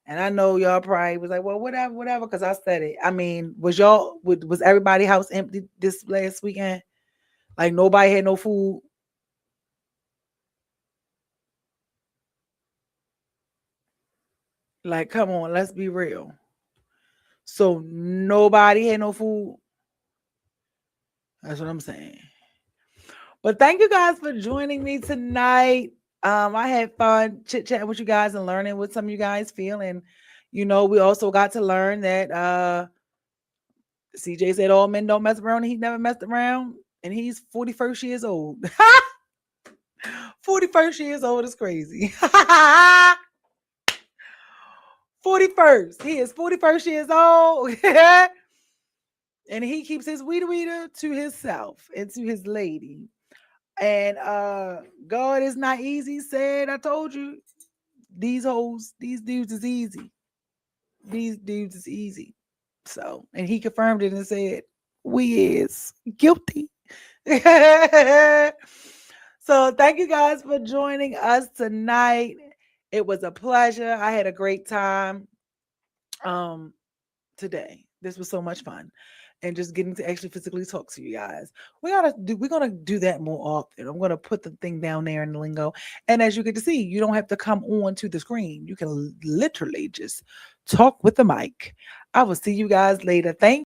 And I know y'all probably was like, well, whatever, because I said it. I mean, was everybody house empty this last weekend? Like nobody had no food. Like, come on, let's be real. So nobody had no food. That's what I'm saying. But thank you guys for joining me tonight. I had fun chit chatting with you guys and learning what some of you guys feel. And we also got to learn that CJ said all men don't mess around and he never messed around. And he's 41st years old. 41st years old is crazy. 41st. He is 41st years old. And he keeps his weeder to himself and to his lady. And God is not easy, said, I told you. These dudes is easy. These dudes is easy. So, and he confirmed it and said, we is guilty. So thank you guys for joining us tonight. It was a pleasure. I had a great time today. This was so much fun. And just getting to actually physically talk to you guys. We're gonna do that more often. I'm gonna put the thing down there in the lingo. And as you get to see, you don't have to come on to the screen. You can literally just talk with the mic. I will see you guys later. Thank